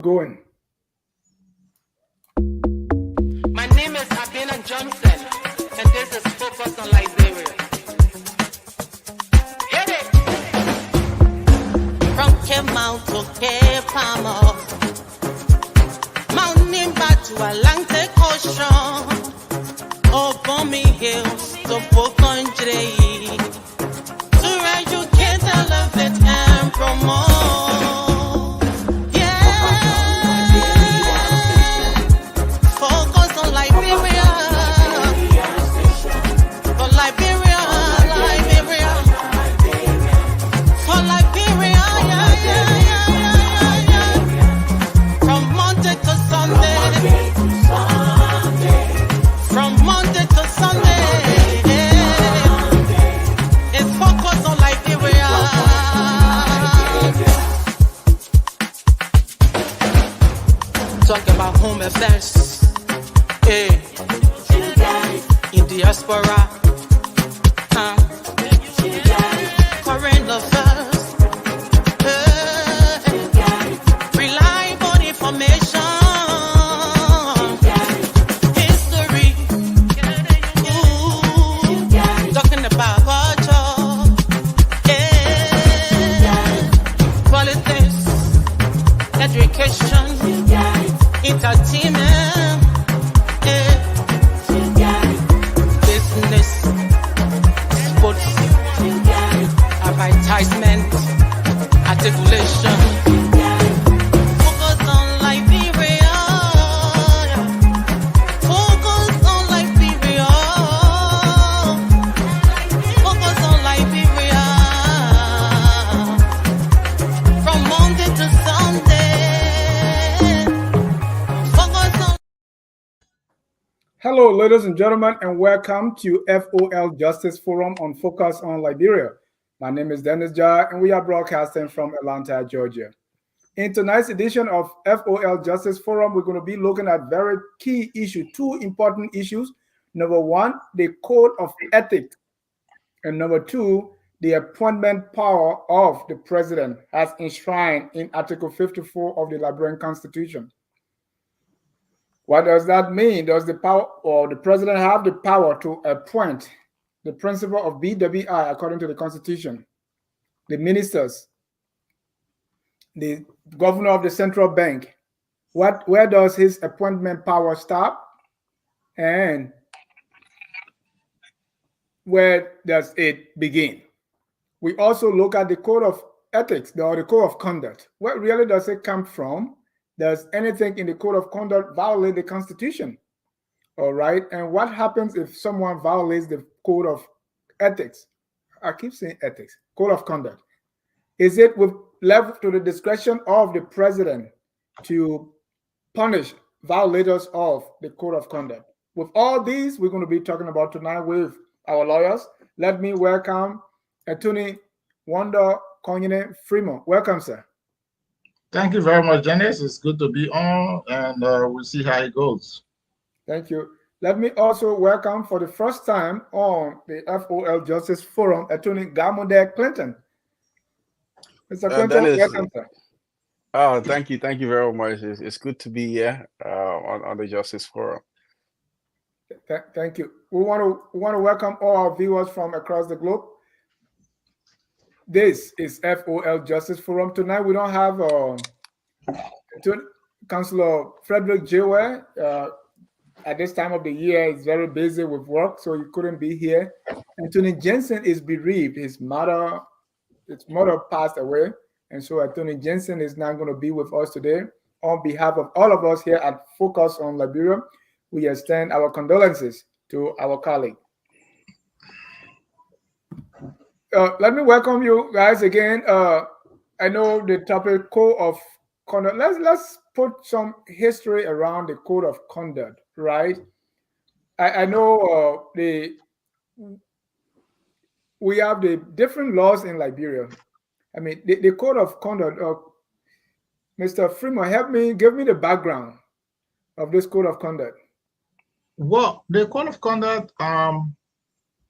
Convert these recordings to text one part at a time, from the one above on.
Going. My name is Abina Johnson, and this is Focus on Liberia. Hit it! From Cape Mount to Cape Palmer, mountain back to Atlantic Ocean, Obomi Hills to Pocondre, to educate, elevate, and promote. Talk about home affairs, hey, in diaspora, current affairs, hey, reliable information, history, talking about culture, hey, politics, education, entertainment, business, sports, advertisement, articulation. Focus on Liberia. Focus on Liberia. Focus on Liberia. From Monday to Sunday. Hello, ladies and gentlemen, and welcome to FOL Justice Forum on Focus on Liberia. My name is Dennis Jar, and we are broadcasting from Atlanta, Georgia. In tonight's edition of FOL Justice Forum, we're going to be looking at very key issues, two important issues. Number one, the code of ethics. And number two, the appointment power of the president as enshrined in Article 54 of the Liberian Constitution. What does that mean? Does the power or the president have the power to appoint the principal of BWI according to the Constitution, the ministers, the governor of the central bank? Where does his appointment power stop? And where does it begin? We also look at the code of ethics or the code of conduct. Where really does it come from? Does anything in the code of conduct violate the Constitution? All right. And what happens if someone violates the code of ethics? I keep saying ethics, code of conduct. Is it left to the discretion of the president to punish violators of the code of conduct? With all these, we're going to be talking about tonight with our lawyers. Let me welcome Attorney Wanda Konyene Freeman. Welcome, sir. Thank you very much, Dennis. It's good to be on, and we'll see how it goes. Thank you. Let me also welcome for the first time on the FOL Justice Forum, Attorney Gamode Clinton. Mr. Clinton, Dennis, welcome, sir. Oh, thank you very much. It's good to be here on the Justice Forum. Thank you. We want to welcome all our viewers from across the globe. This is FOL Justice Forum. Tonight we don't have Councillor Frederick Jewell. At this time of the year, he's very busy with work, so he couldn't be here. Anthony Jensen is bereaved. His mother passed away, and so Anthony Jensen is not going to be with us today. On behalf of all of us here at Focus on Liberia, we extend our condolences to our colleague. Let me welcome you guys again. I know the topic code of conduct. Let's put some history around the code of conduct, right? I know we have the different laws in Liberia. I mean, the code of conduct. Mr. Freeman, give me the background of this code of conduct. Well, the code of conduct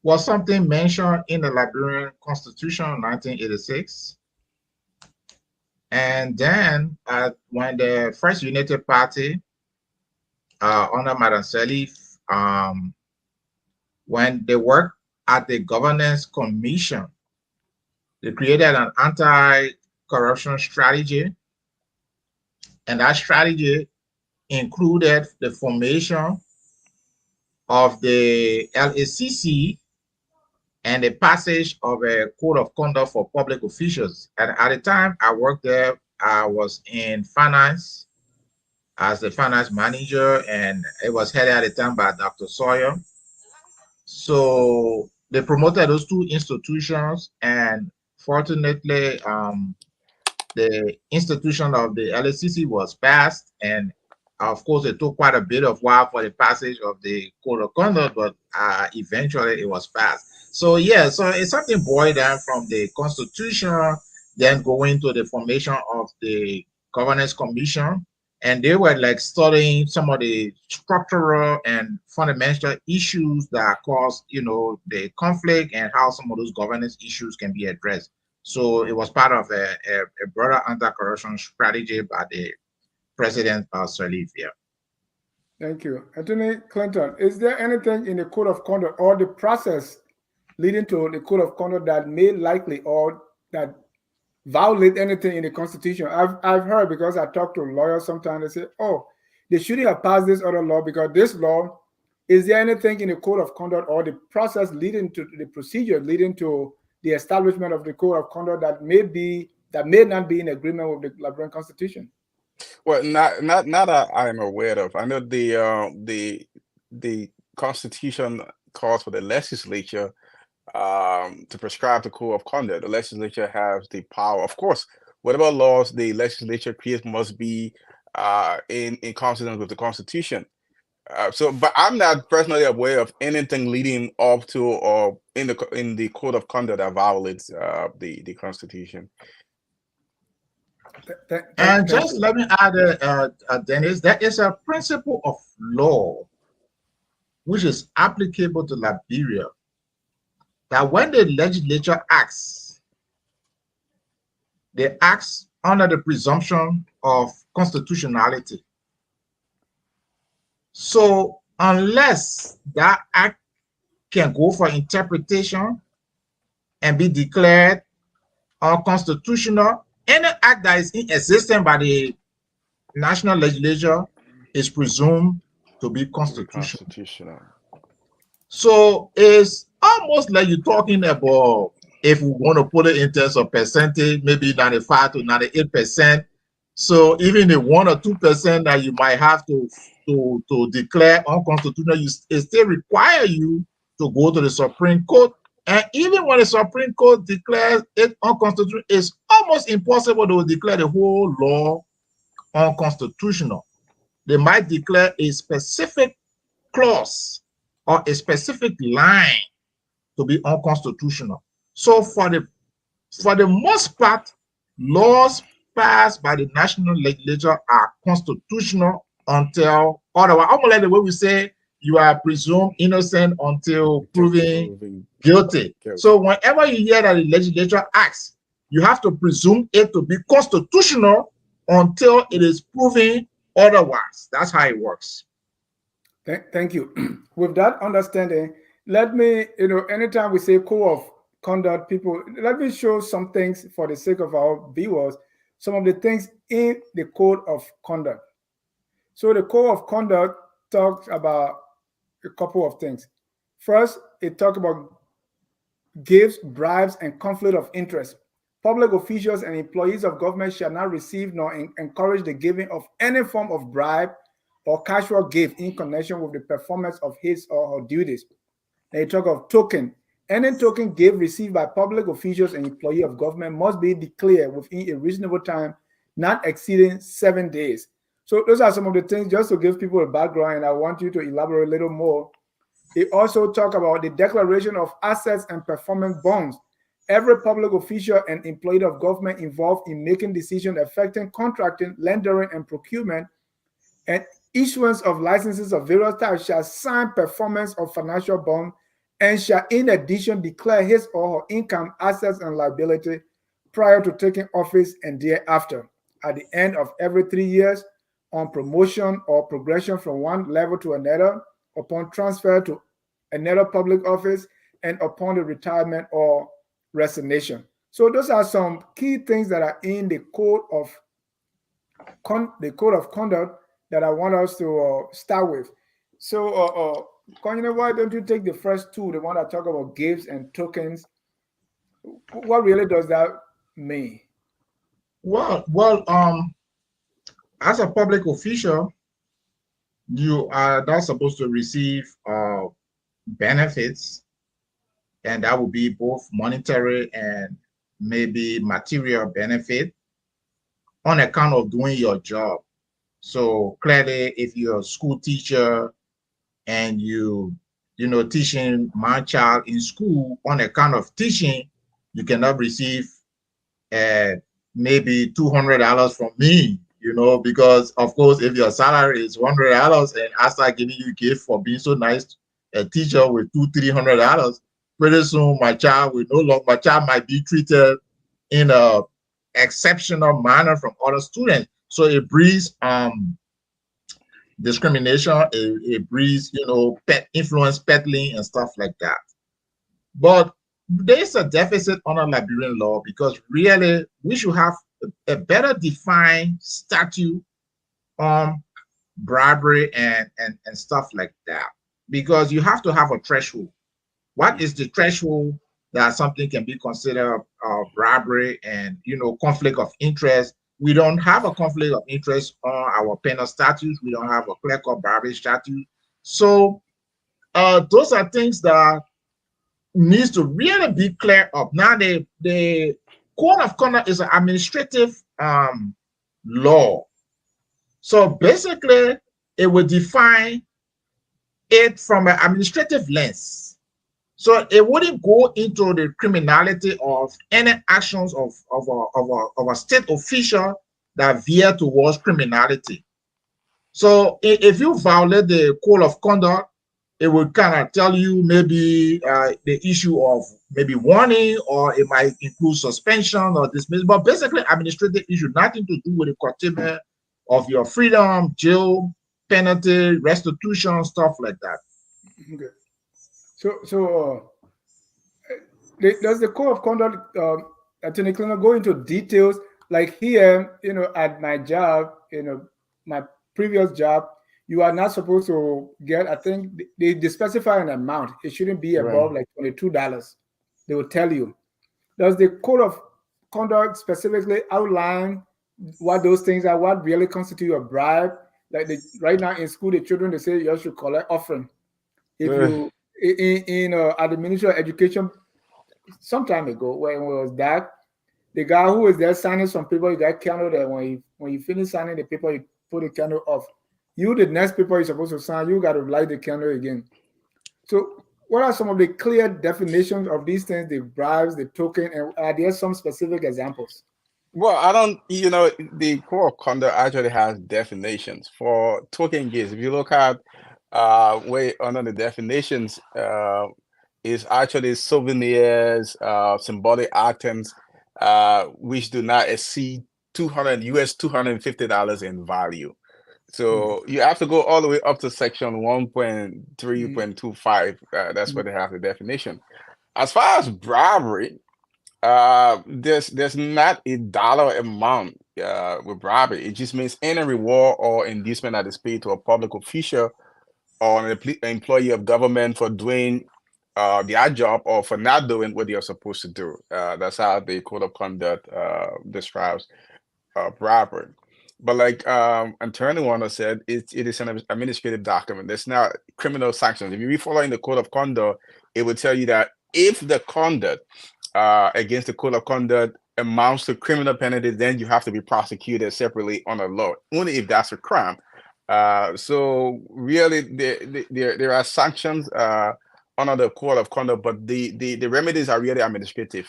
was something mentioned in the Liberian Constitution of 1986. And then when the First United Party under Madam Sirleaf, when they worked at the Governance Commission, they created an anti-corruption strategy, and that strategy included the formation of the LACC and the passage of a code of conduct for public officials. And at the time I worked there, I was in finance as the finance manager, and it was headed at the time by Dr. Sawyer. So they promoted those two institutions, and fortunately, the institution of the LACC was passed, and of course, it took quite a bit of while for the passage of the code of conduct, but eventually it was passed. So yeah, so it's something boiled down from the constitution, then going to the formation of the governance commission, and they were like studying some of the structural and fundamental issues that cause, the conflict, and how some of those governance issues can be addressed. So it was part of a broader anti-corruption strategy by the President Sirleaf here. Thank you. Attorney Clinton, is there anything in the code of conduct or the process leading to the code of conduct that may likely or that violate anything in the Constitution? I've heard, because I talk to lawyers sometimes, they say, oh, they shouldn't have passed this other law because this law. Is there anything in the code of conduct or the process leading to the procedure leading to the establishment of the code of conduct that may not be in agreement with the Liberian Constitution? Well, not that I'm aware of. I know the Constitution calls for the legislature to prescribe the code of conduct. The legislature has the power. Of course, whatever laws the legislature creates must be in consonance with the Constitution. But I'm not personally aware of anything leading up to or in the code of conduct that violates the Constitution. And just let me add, Dennis, there is a principle of law which is applicable to Liberia, that when the legislature acts, they act under the presumption of constitutionality. So unless that act can go for interpretation and be declared unconstitutional, any act that is in existence by the national legislature is presumed to be constitutional. So it's almost like you're talking about, if we want to put it in terms of percentage, maybe 95 to 98%. So even the 1 or 2% that you might have to declare unconstitutional, it still require you to go to the Supreme Court. And even when the Supreme Court declares it unconstitutional, it's almost impossible to declare the whole law unconstitutional. They might declare a specific clause or a specific line to be unconstitutional. So for the most part, laws passed by the national legislature are constitutional until otherwise. Almost like the way we say you are presumed innocent until proven guilty. So whenever you hear that the legislature acts, you have to presume it to be constitutional until it is proven otherwise. That's how it works. Thank you. With that understanding, let me, anytime we say code of conduct, people, let me show some things for the sake of our viewers, some of the things in the code of conduct. So the code of conduct talks about a couple of things. First, it talks about gifts, bribes, and conflict of interest. Public officials and employees of government shall not receive nor encourage the giving of any form of bribe or casual gift in connection with the performance of his or her duties. They talk of token. Any token gift received by public officials and employee of government must be declared within a reasonable time, not exceeding 7 days. So those are some of the things, just to give people a background, and I want you to elaborate a little more. It also talk about the declaration of assets and performance bonds. Every public official and employee of government involved in making decisions affecting contracting, lending, and procurement, and issuance of licenses of various types shall sign performance of financial bond and shall in addition declare his or her income, assets, and liability prior to taking office and thereafter, at the end of every 3 years, on promotion or progression from one level to another, upon transfer to another public office, and upon the retirement or resignation. So those are some key things that are in the code of conduct that I want us to start with. So, Konyene, why don't you take the first two, the one that talk about gifts and tokens? What really does that mean? Well, as a public official, you are not supposed to receive benefits, and that would be both monetary and maybe material benefit on account of doing your job. So clearly, if you're a school teacher and teaching my child in school on account of teaching, you cannot receive maybe $200 from me, because of course, if your salary is $100 and I start giving you gift for being so nice, a teacher with $200-300, pretty soon my child might be treated in a exceptional manner from other students. So it breeds discrimination, it breeds influence peddling and stuff like that. But there's a deficit under Liberian law, because really we should have a better defined statute on bribery and stuff like that, because you have to have a threshold. What is the threshold that something can be considered bribery and conflict of interest? We don't have a conflict of interest on our penal statutes. We don't have a clear-cut bribery statute. So those are things that needs to really be clear up. Now, the code of conduct is an administrative law. So basically, it will define it from an administrative lens. So it wouldn't go into the criminality of any actions of a state official that veer towards criminality. So if you violate the code of conduct, it would kind of tell you maybe the issue of maybe warning, or it might include suspension or dismissal. But basically, administrative issue, nothing to do with the curtailment of your freedom, jail, penalty, restitution, stuff like that. Okay. So does the code of conduct, Attorney Cleaner, go into details? Like here, at my job, my previous job, you are not supposed to get, I think they specify an amount. It shouldn't be above like $22. They will tell you. Does the code of conduct specifically outline what those things are, what really constitute a bribe? Like right now in school, the children, they say you should collect offering. If you, at the Ministry of Education, some time ago, when it was that, the guy who was there signing some paper, you got candle there. When you finish signing the paper, you put the candle off. You, the next paper you're supposed to sign, you got to light the candle again. So what are some of the clear definitions of these things, the bribes, the token, and are there some specific examples? Well, I don't, the code of conduct actually has definitions for token gifts. If you look at way under the definitions, is actually souvenirs, symbolic items, which do not exceed $250 in value. So you have to go all the way up to section 1.3.25. That's where they have the definition. As far as bribery, there's not a dollar amount with bribery. It just means any reward or inducement that is paid to a public official or an employee of government for doing their job or for not doing what they are supposed to do. That's how the code of conduct describes bribery. But like Attorney Warner said, it is an administrative document. There's not criminal sanctions. If you be following the code of conduct, it will tell you that if the conduct against the code of conduct amounts to criminal penalty, then you have to be prosecuted separately on a law, only if that's a crime. So really, there are sanctions under the code of conduct, but the remedies are really administrative.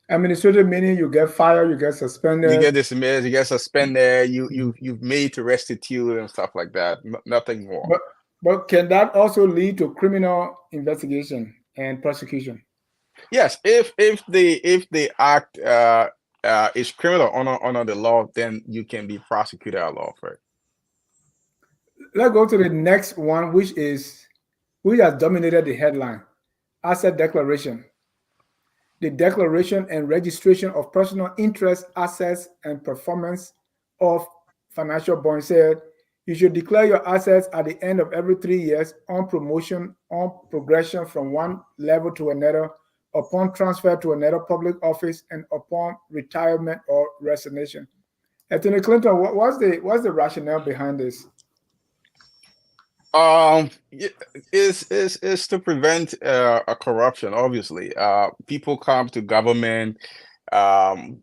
Administrative meaning you get fired, you get suspended, you get dismissed, you get suspended, you've made to restitute and stuff like that. Nothing more. But can that also lead to criminal investigation and prosecution? Yes, if the act is criminal under the law, then you can be prosecuted at law for it. Let's go to the next one, which has dominated the headline: asset declaration. The declaration and registration of personal interest, assets, and performance of financial bonds said you should declare your assets at the end of every 3 years on promotion, on progression from one level to another, upon transfer to another public office, and upon retirement or resignation. Anthony Clinton, what's the rationale behind this? Is to prevent a corruption. Obviously, people come to government.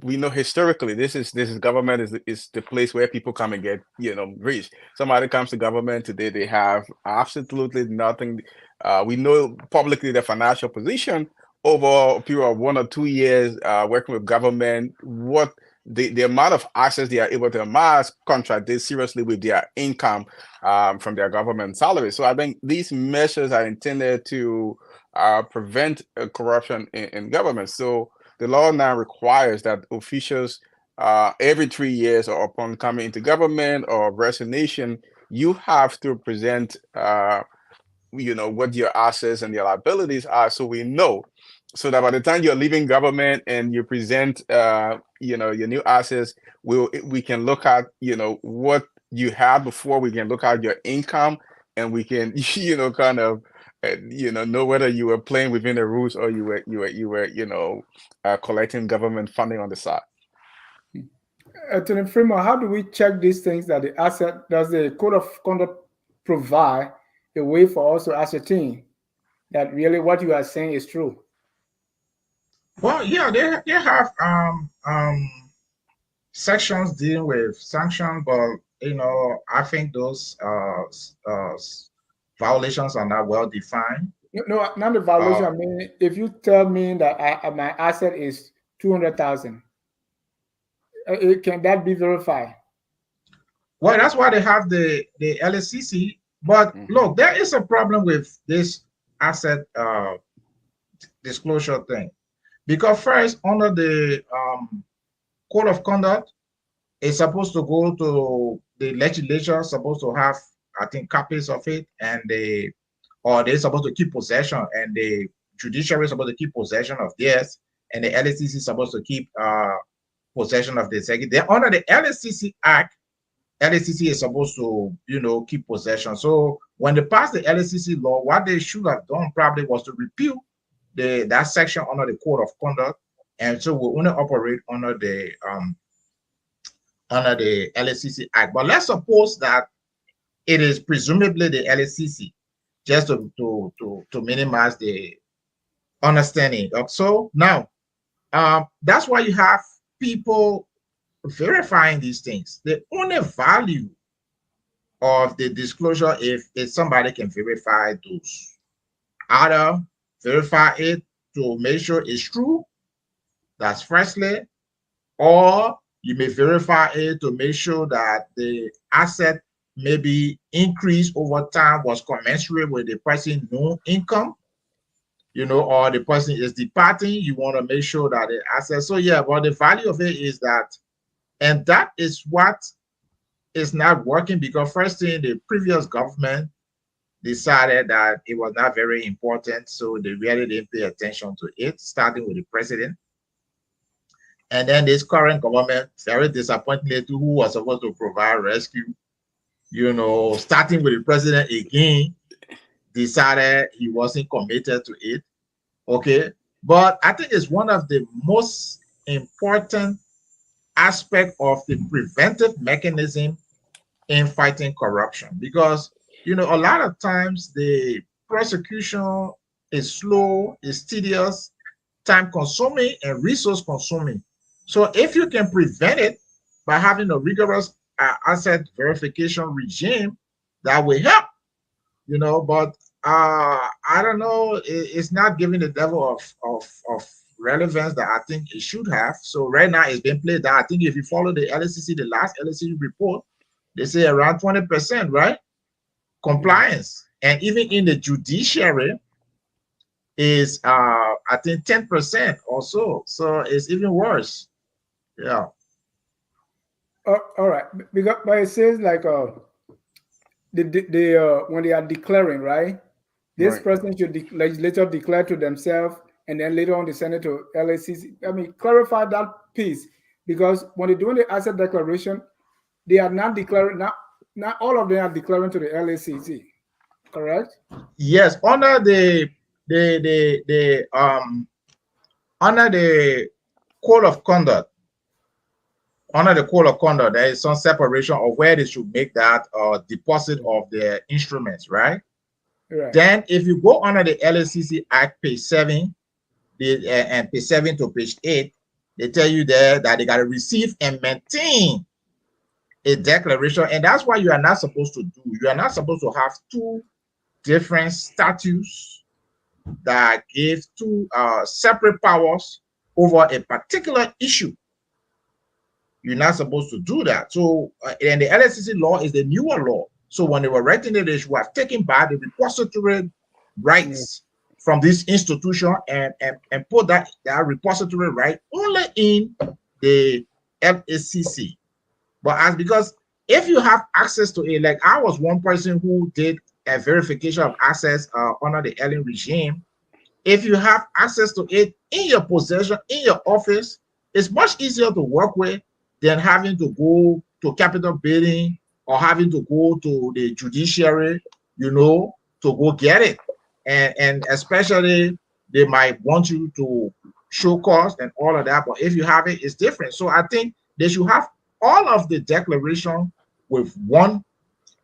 We know historically this is government is the place where people come and get rich. Somebody comes to government today, they have absolutely nothing. We know publicly their financial position over a period of 1 or 2 years working with government. What the amount of access they are able to amass contradicts seriously with their income from their government salary. So I think these measures are intended to prevent corruption in government. So the law now requires that officials every 3 years or upon coming into government or resignation, you have to present what your assets and your liabilities are, so we know, so that by the time you're leaving government and you present your new assets, we can look at what you had before, we can look at your income, and we can kind of know whether you were playing within the rules or you were collecting government funding on the side. Attorney Freeman, how do we check these things that the asset, does the code of conduct provide a way for us to ascertain that really what you are saying is true? Well, yeah, they have sections dealing with sanctions, but I think those violations are not well defined. No, not the violation. I mean, if you tell me that my asset is 200,000, can that be verified? Well, that's why they have the LSCC. But look, there is a problem with this asset disclosure thing, because first, under the code of conduct, it's supposed to go to the legislature, supposed to have, I think, copies of it, and they're supposed to keep possession, and the judiciary is supposed to keep possession of theirs, and the LSCC is supposed to keep possession of the second. Then under the LSCC Act, LSCC is supposed to, keep possession. So when they passed the LSCC law, what they should have done probably was to repeal that section under the code of conduct, and so we only operate under the LSCC Act. But let's suppose that it is presumably the LSCC, just to minimize the understanding. So now, that's why you have people verifying these things. The only value of the disclosure if somebody can verify those. Either verify it to make sure it's true, that's firstly, or you may verify it to make sure that the asset maybe increase over time was commensurate with the person's known income, or the person is departing. You want to make sure that the asset. So yeah, but the value of it is that, and that is what is not working, because first thing, the previous government decided that it was not very important, so they really didn't pay attention to it, starting with the president. And then this current government, very disappointingly, who was supposed to provide rescue, starting with the president again, decided he wasn't committed to it. Okay, but I think it's one of the most important aspect of the preventive mechanism in fighting corruption, because a lot of times the prosecution is slow, is tedious, time consuming, and resource consuming. So if you can prevent it by having a rigorous asset verification regime, that will help. But I don't know, it's not giving the level of relevance that I think it should have. So right now it's been played out. I think if you follow the LSCC, the last LSCC report, they say around 20%, right? Compliance. And even in the judiciary, is I think 10% or so. So it's even worse. Yeah. All right, because but it says like the when they are declaring, right? This Right. person should legislature declare to themselves, and then later on they send it to LACC. I mean, clarify that piece because when they're doing the asset declaration, they are not declaring. Not all of them are declaring to the LACC, correct? Yes, under the under the code of conduct, there is some separation of where they should make that deposit of their instruments, right? Right. Then, if you go under the LACC Act, page 7, and page 7 to page 8, they tell you there that they got to receive and maintain a declaration, and that's what you are not supposed to do. You are not supposed to have two different statutes that give two separate powers over a particular issue. You're not supposed to do that. So, and the LSCC law is the newer law. So when they were writing it, they should have taken back the repository rights from this institution and put that repository right only in the LSCC. But because if you have access to it, like I was one person who did a verification of access under the Ellen regime. If you have access to it in your possession, in your office, it's much easier to work with than having to go to capital bidding or having to go to the judiciary, to go get it. And especially they might want you to show cause and all of that. But if you have it, it's different. So I think they should have all of the declaration with one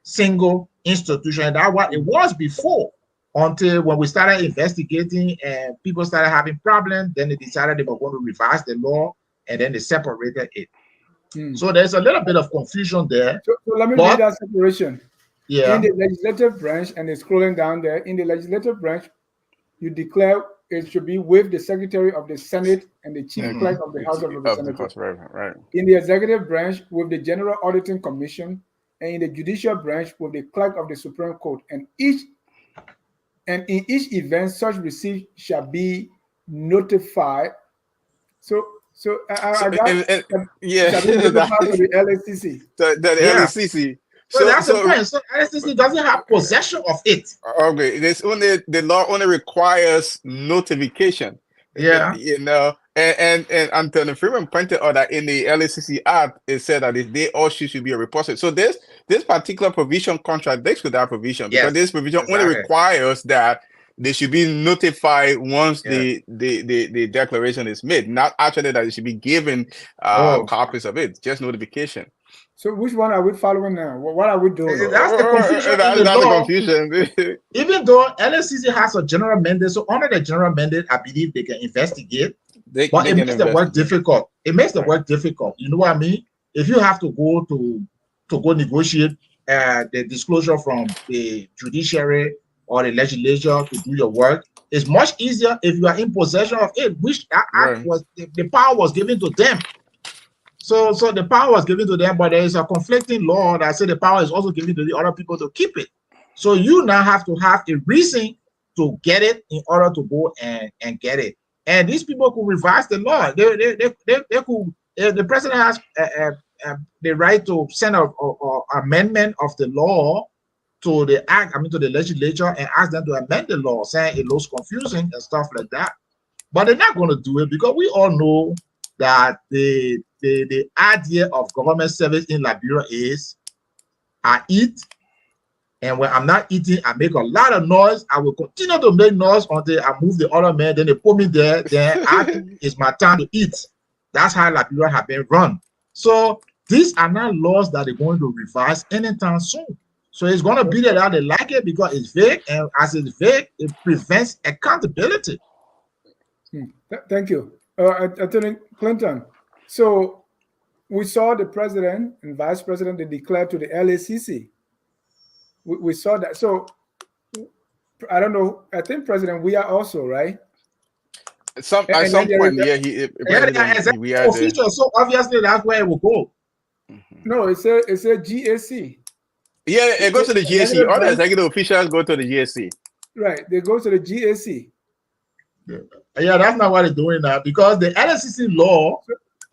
single institution. And that's what it was before, until when we started investigating and people started having problems, then they decided they were going to revise the law and then they separated it. So there's a little bit of confusion there. So let me read that separation. Yeah. In the legislative branch, and it's scrolling down there, in the legislative branch, you declare it should be with the Secretary of the Senate and the Chief Clerk of the House of Representatives. Right. In the executive branch, with the General Auditing Commission, and in the judicial branch, with the Clerk of the Supreme Court. And in each event, such receipt shall be notified. So I got yeah, shall be notified to the LACC. The LACC. So that's the point. So LSCC doesn't have possession of it. Okay, the law only requires notification. Yeah. And Anthony Freeman pointed out that in the LACC Act, it said that they all should be a repository. So this particular provision contradicts with that provision, because this provision only requires that they should be notified once the declaration is made, not actually that they should be given copies of it, just notification. So which one are we following now? What are we doing? That's the confusion. That's the confusion. Even though LSCC has a general mandate, so under the general mandate, I believe they can investigate. But it makes the work difficult. It makes the work difficult. You know what I mean? If you have to go negotiate the disclosure from the judiciary or the legislature to do your work, it's much easier if you are in possession of it, which act was the power was given to them. So the power was given to them, but there is a conflicting law that says the power is also given to the other people to keep it. So you now have to have a reason to get it in order to go and get it. And these people could revise the law. They could. The president has the right to send an amendment of the law to the act, to the legislature, and ask them to amend the law, saying it looks confusing and stuff like that. But they're not going to do it, because we all know that the idea of government service in Liberia is I eat, and when I'm not eating, I make a lot of noise. I will continue to make noise until I move the other man. Then they put me there. Then it's my time to eat. That's how Liberia has been run. So these are not laws that they're going to revise anytime soon. So it's going to be that they like it because it's vague, and as it's vague, it prevents accountability. Thank you, Attorney Clinton. So we saw the president and vice president, they declared to the LACC. We saw that. So I don't know. I think President, we are also right. At some point, we are official. So obviously that's where it will go. No, it's a GAC. Yeah, it goes to the GAC. All the executive officials go to the GAC. Right, they go to the GAC. Yeah, that's not what they're doing now because the LSCC law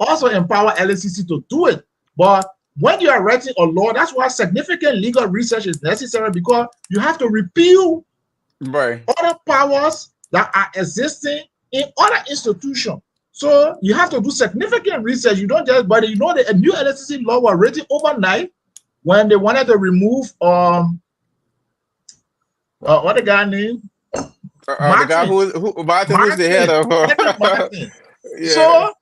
also empower LSCC to do it. But when you are writing a law, that's why significant legal research is necessary because you have to repeal Right. other powers that are existing in other institutions. So you have to do significant research. You don't just, but you know, a new LSCC law was written overnight when they wanted to remove what the guy name? The guy Martin, who's the head of Martin. yeah. So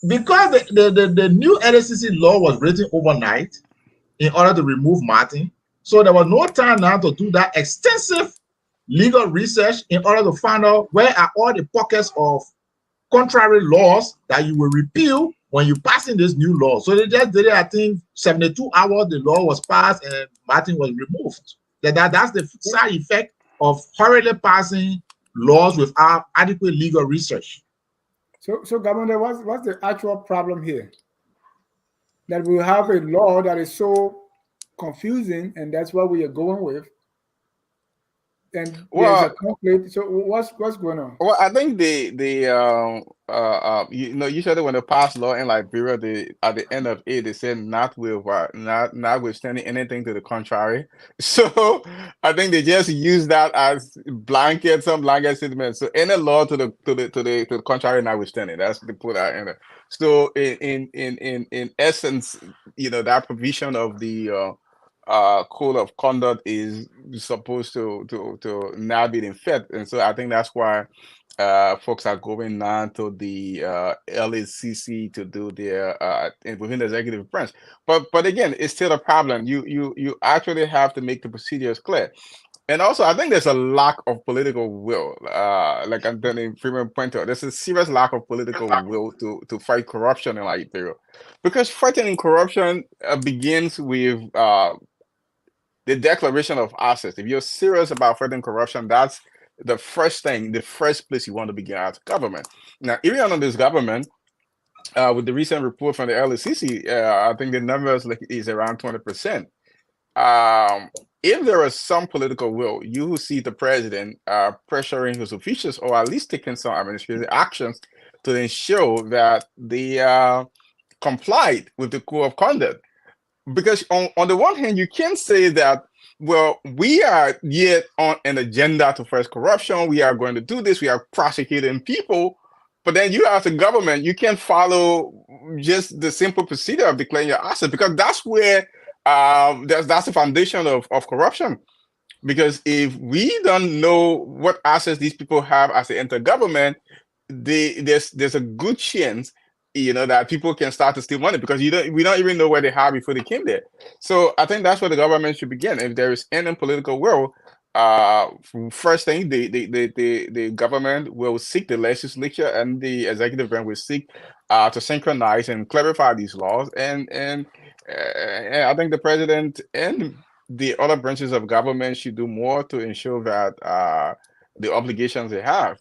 because the new LSCC law was written overnight in order to remove Martin, so there was no time now to do that extensive legal research in order to find out where are all the pockets of contrary laws that you will repeal when you pass in this new law. So they just did it, I think 72 hours the law was passed and Martin was removed. That's the side effect of hurriedly passing laws without adequate legal research. So Governor, what's the actual problem here? That we have a law that is so confusing, and that's what we are going with. And there's a conflict. So what's going on? Well, I think usually when they pass law in Liberia, at the end of it they say notwithstanding anything to the contrary. So I think they just use that as some blanket statement. So any law to the contrary notwithstanding, that's they put that in there. So in essence, that provision of the code of conduct is supposed to now be in effect, and so I think that's why folks are going now to the LACC to do their within the executive branch. But again, it's still a problem. You actually have to make the procedures clear. And also, I think there's a lack of political will. Like Anthony Freeman pointed out, there's a serious lack of political will to fight corruption in Liberia, because fighting corruption begins with the declaration of assets. If you're serious about fighting corruption, that's the first place you want to begin as government. Now, even under this government, with the recent report from the LSCC, I think the numbers is around 20%. If there is some political will, you will see the president pressuring his officials, or at least taking some administrative actions to ensure that they complied with the code of conduct. Because on the one hand, you can say that, well, we are yet on an agenda to fight corruption. We are going to do this. We are prosecuting people. But then you as a government, you can't follow just the simple procedure of declaring your assets, because that's where that's the foundation of corruption. Because if we don't know what assets these people have as they enter government, there's a good chance that people can start to steal money, because we don't even know where they are before they came there. So I think that's where the government should begin. If there is any political will, first thing, the government will seek, the legislature and the executive branch will seek to synchronize and clarify these laws, and I think the president and the other branches of government should do more to ensure that the obligations they have,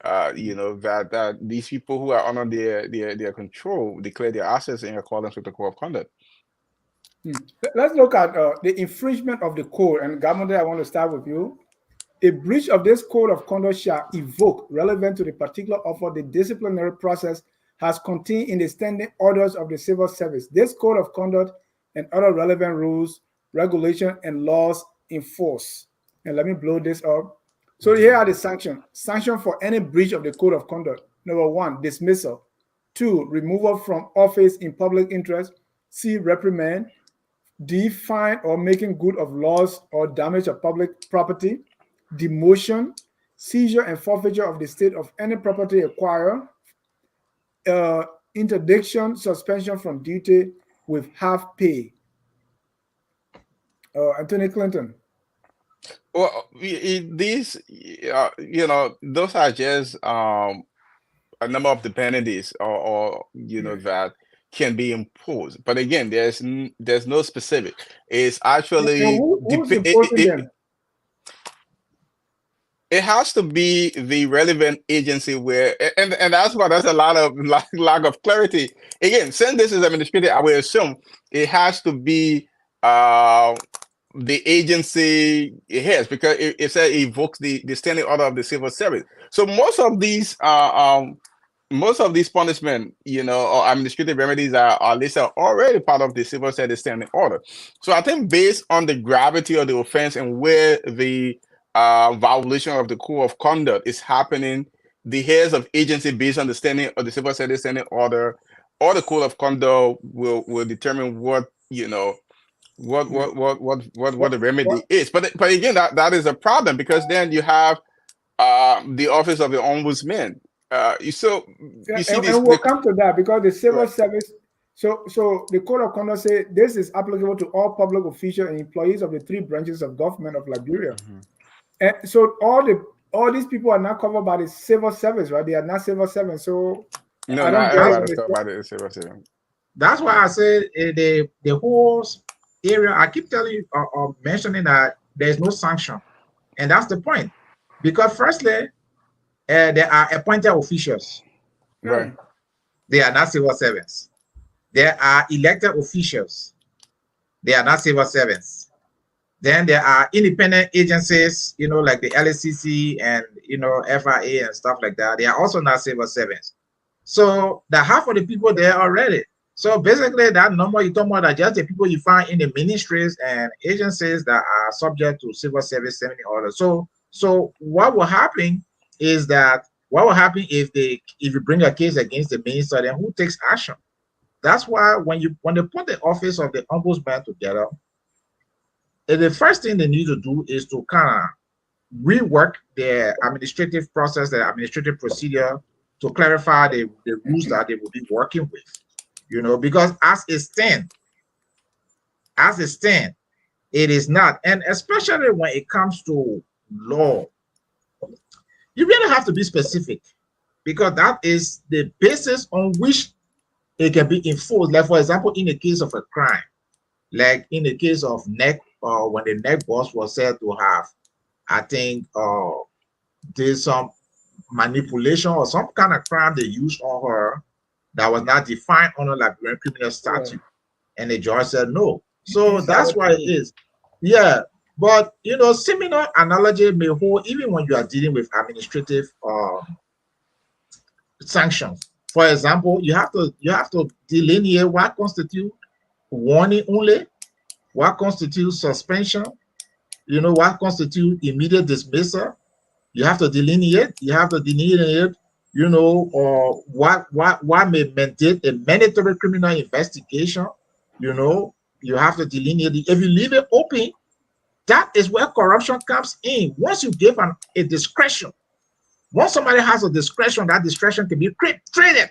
that these people who are under their control declare their assets in accordance with the code of conduct. Let's look at the infringement of the code. And Governor, I want to start with you. A breach of this code of conduct shall evoke, relevant to the particular offer, the disciplinary process has contained in the standing orders of the civil service. This code of conduct and other relevant rules, regulations, and laws in force. And let me blow this up. So here are the sanctions. Sanction for any breach of the code of conduct. Number 1, dismissal. 2, removal from office in public interest. C, reprimand. D, fine or making good of loss or damage of public property. Demotion, seizure and forfeiture of the state of any property acquired. Interdiction, suspension from duty with half pay. Anthony Clinton. Well, these, those are just a number of the penalties, or that can be imposed. But again, there's no specific. It's actually who's imposing them? It has to be the relevant agency where, and that's why there's a lot of lack of clarity. Again, since this is administrative, I will assume it has to be the agency has, because it said it evokes the standing order of the civil service. So most of these punishment, or administrative remedies are listed already part of the civil service standing order. So I think based on the gravity of the offense and where the violation of the code of conduct is happening, the heads of agency based on the standing of the civil service standing order or the code of conduct will determine what what the remedy is. But again, that is a problem, because then you have the office of the ombudsman. You see this. And we'll come to that, because the civil Right. service. So the code of conduct say this is applicable to all public officials and employees of the three branches of government of Liberia. And so all these people are not covered by the civil service, right? They are not civil servants. So No, I don't not get everybody's it. talking about the civil service. That's why I said the whole area. I keep telling you or mentioning that there's no sanction, and that's the point. Because firstly, there are appointed officials. Right. They are not civil servants. There are elected officials. They are not civil servants. Then there are independent agencies, like the LSCC and FIA and stuff like that. They are also not civil servants. So the half of the people there already. So basically, that number you talk about are just the people you find in the ministries and agencies that are subject to civil service standing order. So what will happen is that if you bring a case against the minister, then who takes action? That's why when they put the office of the ombudsman together, the first thing they need to do is to kind of rework their administrative process, their administrative procedure, to clarify the rules that they will be working with. Because as it stands, it is not. And especially when it comes to law, you really have to be specific, because that is the basis on which it can be enforced. Like, for example, in the case of a crime, like in the case of NEC, when the NEC boss was said to have, I think, did some manipulation or some kind of crime they used on her that was not defined under Liberian criminal statute, and the judge said no. So that's why it is. Yeah, but similar analogy may hold even when you are dealing with administrative sanctions. For example, you have to delineate what constitutes warning only, what constitutes suspension, what constitutes immediate dismissal. You have to delineate. Or what may mandate a mandatory criminal investigation. You have to delineate. If you leave it open, that is where corruption comes in. Once you give a discretion, once somebody has a discretion, that discretion can be traded.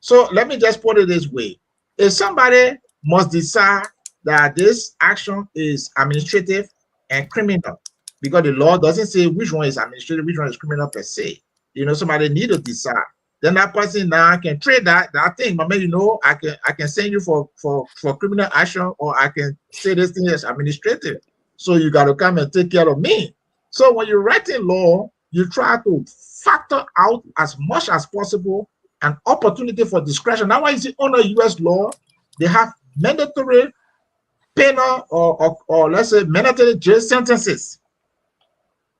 So let me just put it this way. If somebody must decide that this action is administrative and criminal, because the law doesn't say which one is administrative, which one is criminal per se. Somebody need to decide. Then that person now can trade that thing. But I can send you for criminal action, or I can say this thing is administrative. So you got to come and take care of me. So when you're writing law, you try to factor out as much as possible an opportunity for discretion. Now, why you see under U.S. law, they have mandatory penal or let's say mandatory jail sentences.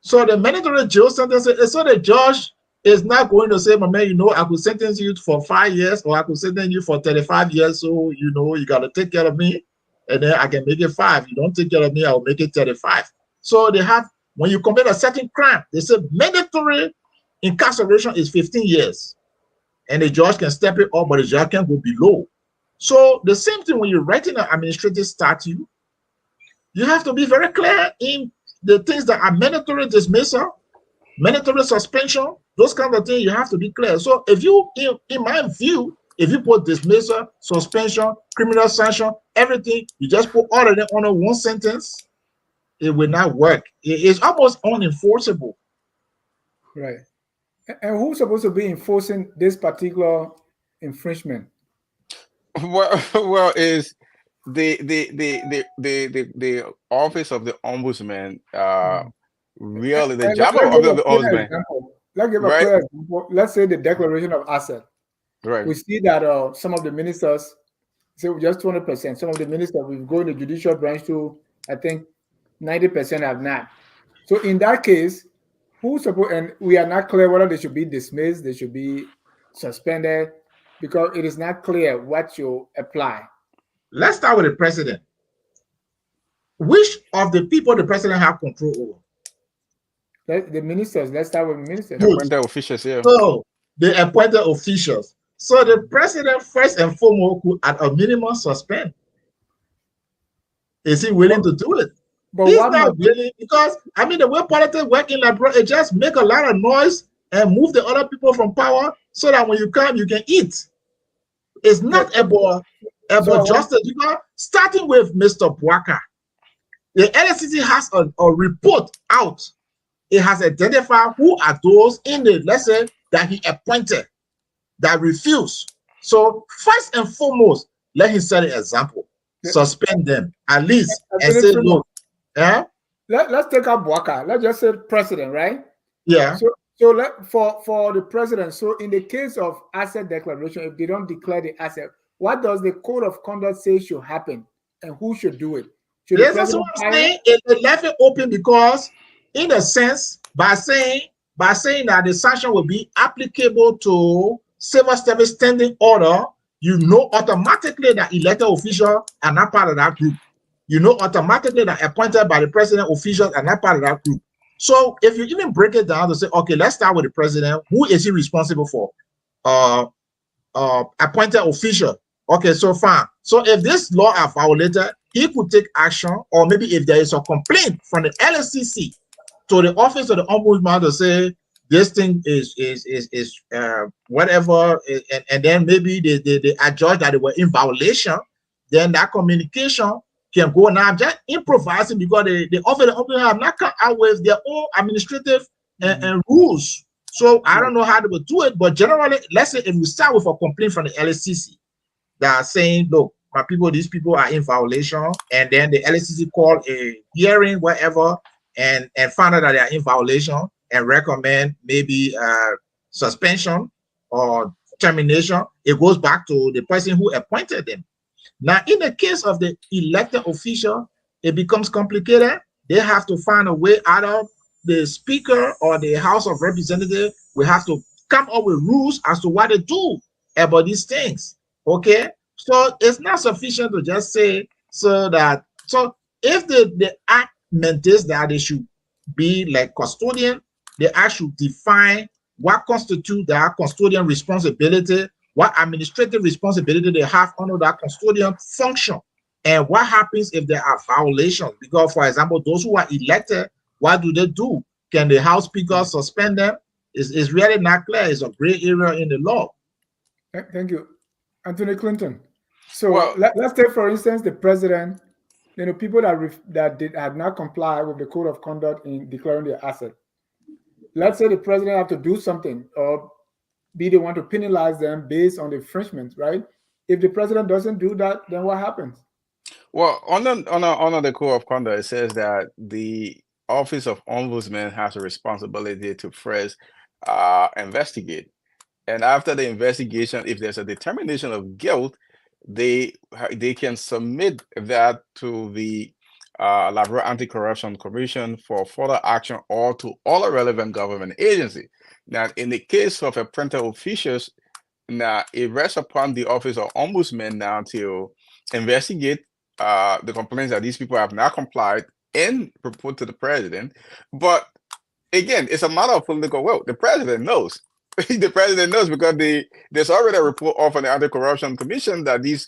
So the mandatory jail sentences, so the judge is not going to say, I could sentence you for 5 years, or I could sentence you for 35 years. So, you got to take care of me, and then I can make it 5. You don't take care of me, I'll make it 35. So they have, when you commit a certain crime, they say mandatory incarceration is 15 years. And the judge can step it up, but the judge can go below. So the same thing when you're writing an administrative statute, you have to be very clear in the things that are mandatory dismissal, mandatory suspension, those kind of things. You have to be clear. So if you, in my view, if you put dismissal, suspension, criminal sanction, everything, you just put all of them under one sentence, it will not work. It's almost unenforceable. Right. And who's supposed to be enforcing this particular infringement? Well, is the office of the ombudsman really the job of the ombudsman? Let's give a clear example. Let's say the declaration of asset. Right. We see that some of the ministers say just 20%. Some of the ministers will go in the judicial branch to I think 90% have not. So in that case, who's supposed, and we are not clear whether they should be dismissed, they should be suspended, because it is not clear what you apply. Let's start with the president. Which of the people the president have control over? The ministers, let's start with ministers. Good. Appointed officials, yeah. So the appointed officials. So the president, first and foremost, could at a minimum suspend. Is he willing to do it? But He's what not willing, because I mean the way politics work in Liberia, it just make a lot of noise and move the other people from power so that when you come, you can eat. It's not about justice. Because starting with Mr. Bwaka, the LSCC has a report out. It has identified who are those in the, let's say, that he appointed that refuse. So first and foremost, let him set an example. Suspend them at least and say, look, yeah. Let's take out Bwaka. Let's just say president, right? Yeah. For the president. So in the case of asset declaration, if they don't declare the asset, what does the code of conduct say should happen, and who should do it? Should Yes, that's what I'm saying. It left it open because, in a sense, by saying that the sanction will be applicable to civil service standing order, you know automatically that elected officials are not part of that group. You know automatically that appointed by the president officials are not part of that group. So if you even break it down to say, okay, let's start with the president. Who is he responsible for? Appointed official. Okay, so fine. So if this law are violated, he could take action, or maybe if there is a complaint from the LSCC to the office of the ombudsman to say this thing is whatever, and then maybe they adjudge that they were in violation, then that communication can go. Now I'm just improvising because the office of the ombudsman have not come out with their own administrative and rules. So I don't know how they would do it, but generally, let's say if we start with a complaint from the LSCC that are saying, look, my people, these people are in violation, and then the LSCC call a hearing, whatever, and find out that they are in violation and recommend maybe suspension or termination, it goes back to the person who appointed them. Now, in the case of the elected official, it becomes complicated. They have to find a way out of the speaker or the House of Representatives. We have to come up with rules as to what to do about these things. Okay, so it's not sufficient to just say so if the act maintains that they should be like custodian, the act should define what constitutes that custodian responsibility, what administrative responsibility they have under that custodian function, and what happens if there are violations. Because, for example, those who are elected, what do they do? Can the House Speaker suspend them? It's really not clear. It's a gray area in the law. Thank you. Anthony Clinton. So let's take, for instance, the president. People that had not complied with the code of conduct in declaring their asset. Let's say the president have to do something, or be the one to penalize them based on the infringement, right? If the president doesn't do that, then what happens? Well, on the code of conduct, it says that the Office of Ombudsman has a responsibility to first investigate. And after the investigation, if there's a determination of guilt, they can submit that to the Liberia Anti-Corruption Commission for further action, or to all relevant government agency. Now, in the case of appointed officials, now it rests upon the Office of Ombudsman now to investigate the complaints that these people have not complied and report to the president. But again, it's a matter of political will. The president knows. The president knows because there's already a report off on the Anti-Corruption Commission that these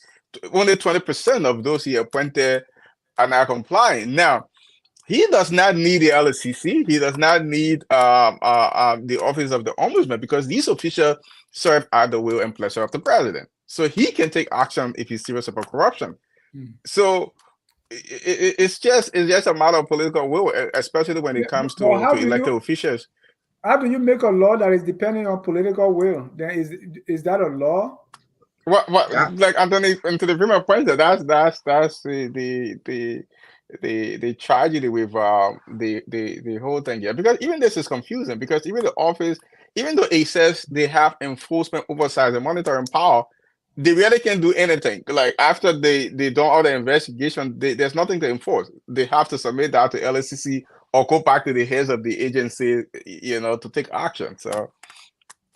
only 20% of those he appointed are not complying. Now, he does not need the LSCC. He does not need the Office of the Ombudsman, because these officials serve at the will and pleasure of the president. So he can take action if he's serious about corruption. So it's just a matter of political will, especially when it comes to elected officials. How do you make a law that is depending on political will? Then is that a law? What like Anthony, into the premier point, that's the tragedy with the whole thing here. Because even this is confusing, because even the office, even though it says they have enforcement, oversight, and monitoring power, they really can't do anything. Like after they done all the investigation, there's nothing to enforce. They have to submit that to LSCC or go back to the heads of the agency, to take action. So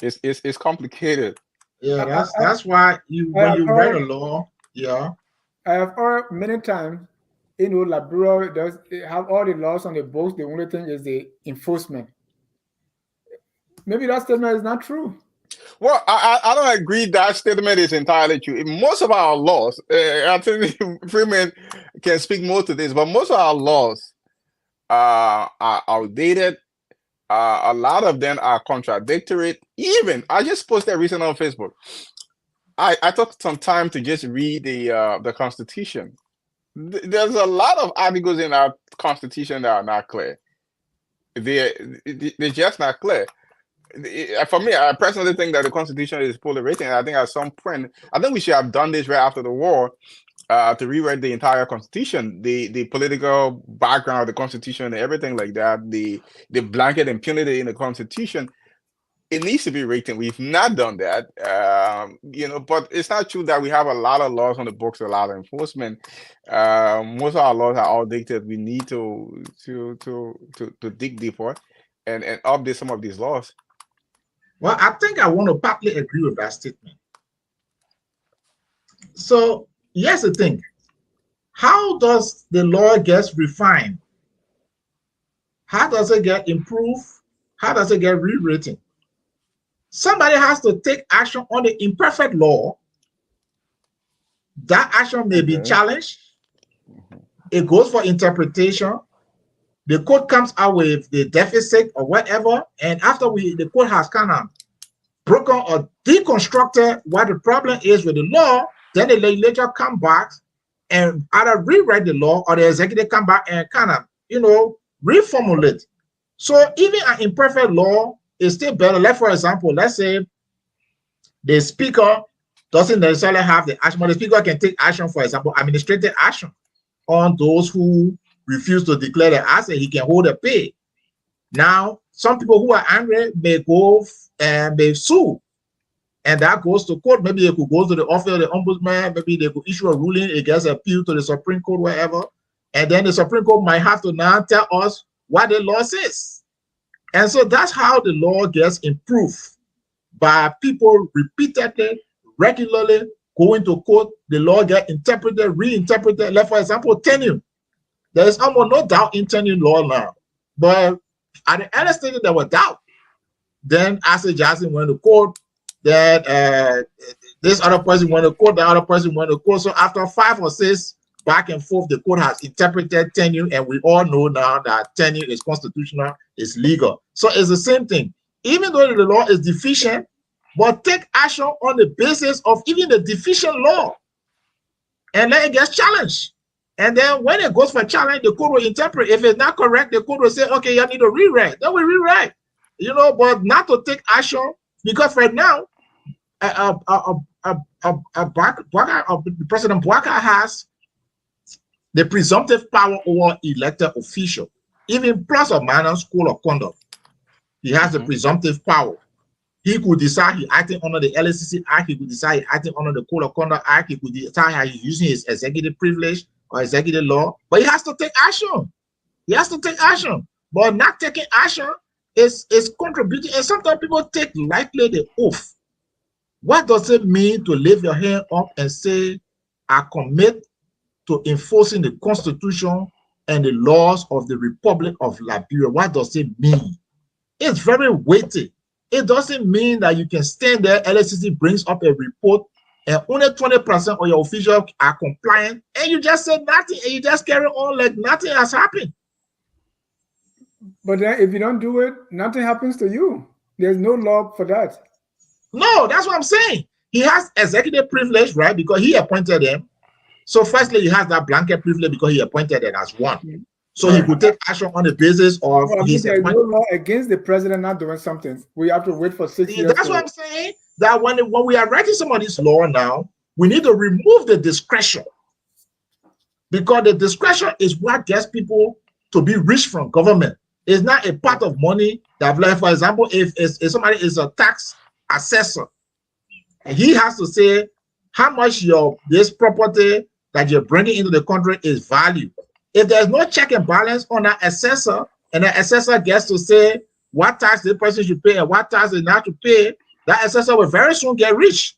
it's complicated. Yeah, I, that's why I when have you read heard a law, yeah. I have heard many times, Liberia does have all the laws on the books. The only thing is the enforcement. Maybe that statement is not true. Well, I don't agree that statement is entirely true. In most of our laws, I think Freeman can speak more to this, but most of our laws are outdated. A lot of them are contradictory. Even I just posted recently on Facebook. I took some time to just read the Constitution. There's a lot of articles in our Constitution that are not clear. They're just not clear. For me, I personally think that the Constitution is poorly written. I think at some point, I think we should have done this right after the war, to rewrite the entire Constitution, the political background of the Constitution, and everything like that. The blanket impunity in the Constitution. It needs to be written. We've not done that, but it's not true that we have a lot of laws on the books, a lot of enforcement. Most of our laws are outdated. We need to dig deeper and update some of these laws. Well, I think I want to partly agree with that statement. So here's the thing. How does the law get refined? How does it get improved? How does it get rewritten? Somebody has to take action on the imperfect law. That action may be challenged. It goes for interpretation. The court comes out with the deficit or whatever, and after the court has kind of broken or deconstructed what the problem is with the law, then the legislature come back and either rewrite the law, or the executive come back and kind of, reformulate. So even an imperfect law is still better. Like, for example, let's say the speaker doesn't necessarily have the action, but the speaker can take action, for example, administrative action on those who refuse to declare the asset. He can hold a pay. Now, some people who are angry may go and may sue, and that goes to court. Maybe they could go to the office of the Ombudsman. Maybe they could issue a ruling. It gets appealed to the Supreme Court, wherever. And then the Supreme Court might have to now tell us what the law says. And so that's how the law gets improved, by people repeatedly, regularly going to court. The law gets interpreted, reinterpreted. Like, for example, tenure. There is almost no doubt in tenure law now. But at the early stage, there was doubt. Then Asa Jackson went to court. That this other person went to court, the other person went to court. So after 5 or 6 back and forth, the court has interpreted tenure, and we all know now that tenure is constitutional, is legal. So it's the same thing. Even though the law is deficient, but take action on the basis of even the deficient law, and then it gets challenged. And then when it goes for challenge, the court will interpret. If it's not correct, the court will say, okay, you need to rewrite. Then we rewrite. But not to take action, because right now, President Bouaka has the presumptive power over elected official, even plus or minus code of conduct. He has the presumptive power. He could decide he acting under the LSCC Act. He could decide he acting under the Code of Conduct Act. He could decide how he's using his executive privilege or executive law. But he has to take action. He has to take action. But not taking action is contributing. And sometimes people take lightly the oath. What does it mean to lift your hand up and say, I commit to enforcing the Constitution and the laws of the Republic of Liberia? What does it mean? It's very weighty. It doesn't mean that you can stand there, LSCC brings up a report, and only 20% of your officials are compliant, and you just say nothing, and you just carry on like nothing has happened. But then if you don't do it, nothing happens to you. There's no law for that. No, that's what I'm saying. He has executive privilege, right? Because he appointed them. So firstly, he has that blanket privilege because he appointed them as one. So he could take action on the basis of his there's no appointment. law against the president not doing something. We have to wait for 6 years. That's what I'm saying. That when we are writing some of this law now, we need to remove the discretion, because the discretion is what gets people to be rich from government. It's not a part of money that, like, for example, if somebody is a tax assessor, and he has to say how much this property that you're bringing into the country is valued. If there's no check and balance on that assessor, and the assessor gets to say what tax the person should pay and what tax they not to pay, that assessor will very soon get rich.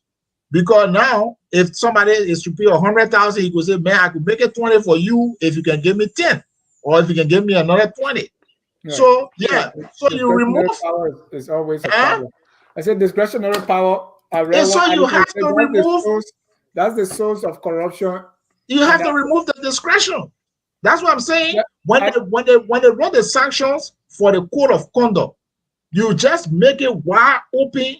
Because now, if somebody is to pay 100,000, he could say, man, I could make it 20 for you if you can give me 10, or if you can give me another 20. Right. So yeah, so you remove power is always a problem. I said discretionary power. And so you have to remove. That's the source of corruption. You have to remove the discretion. That's what I'm saying. When they run the sanctions for the code of conduct, you just make it wide open,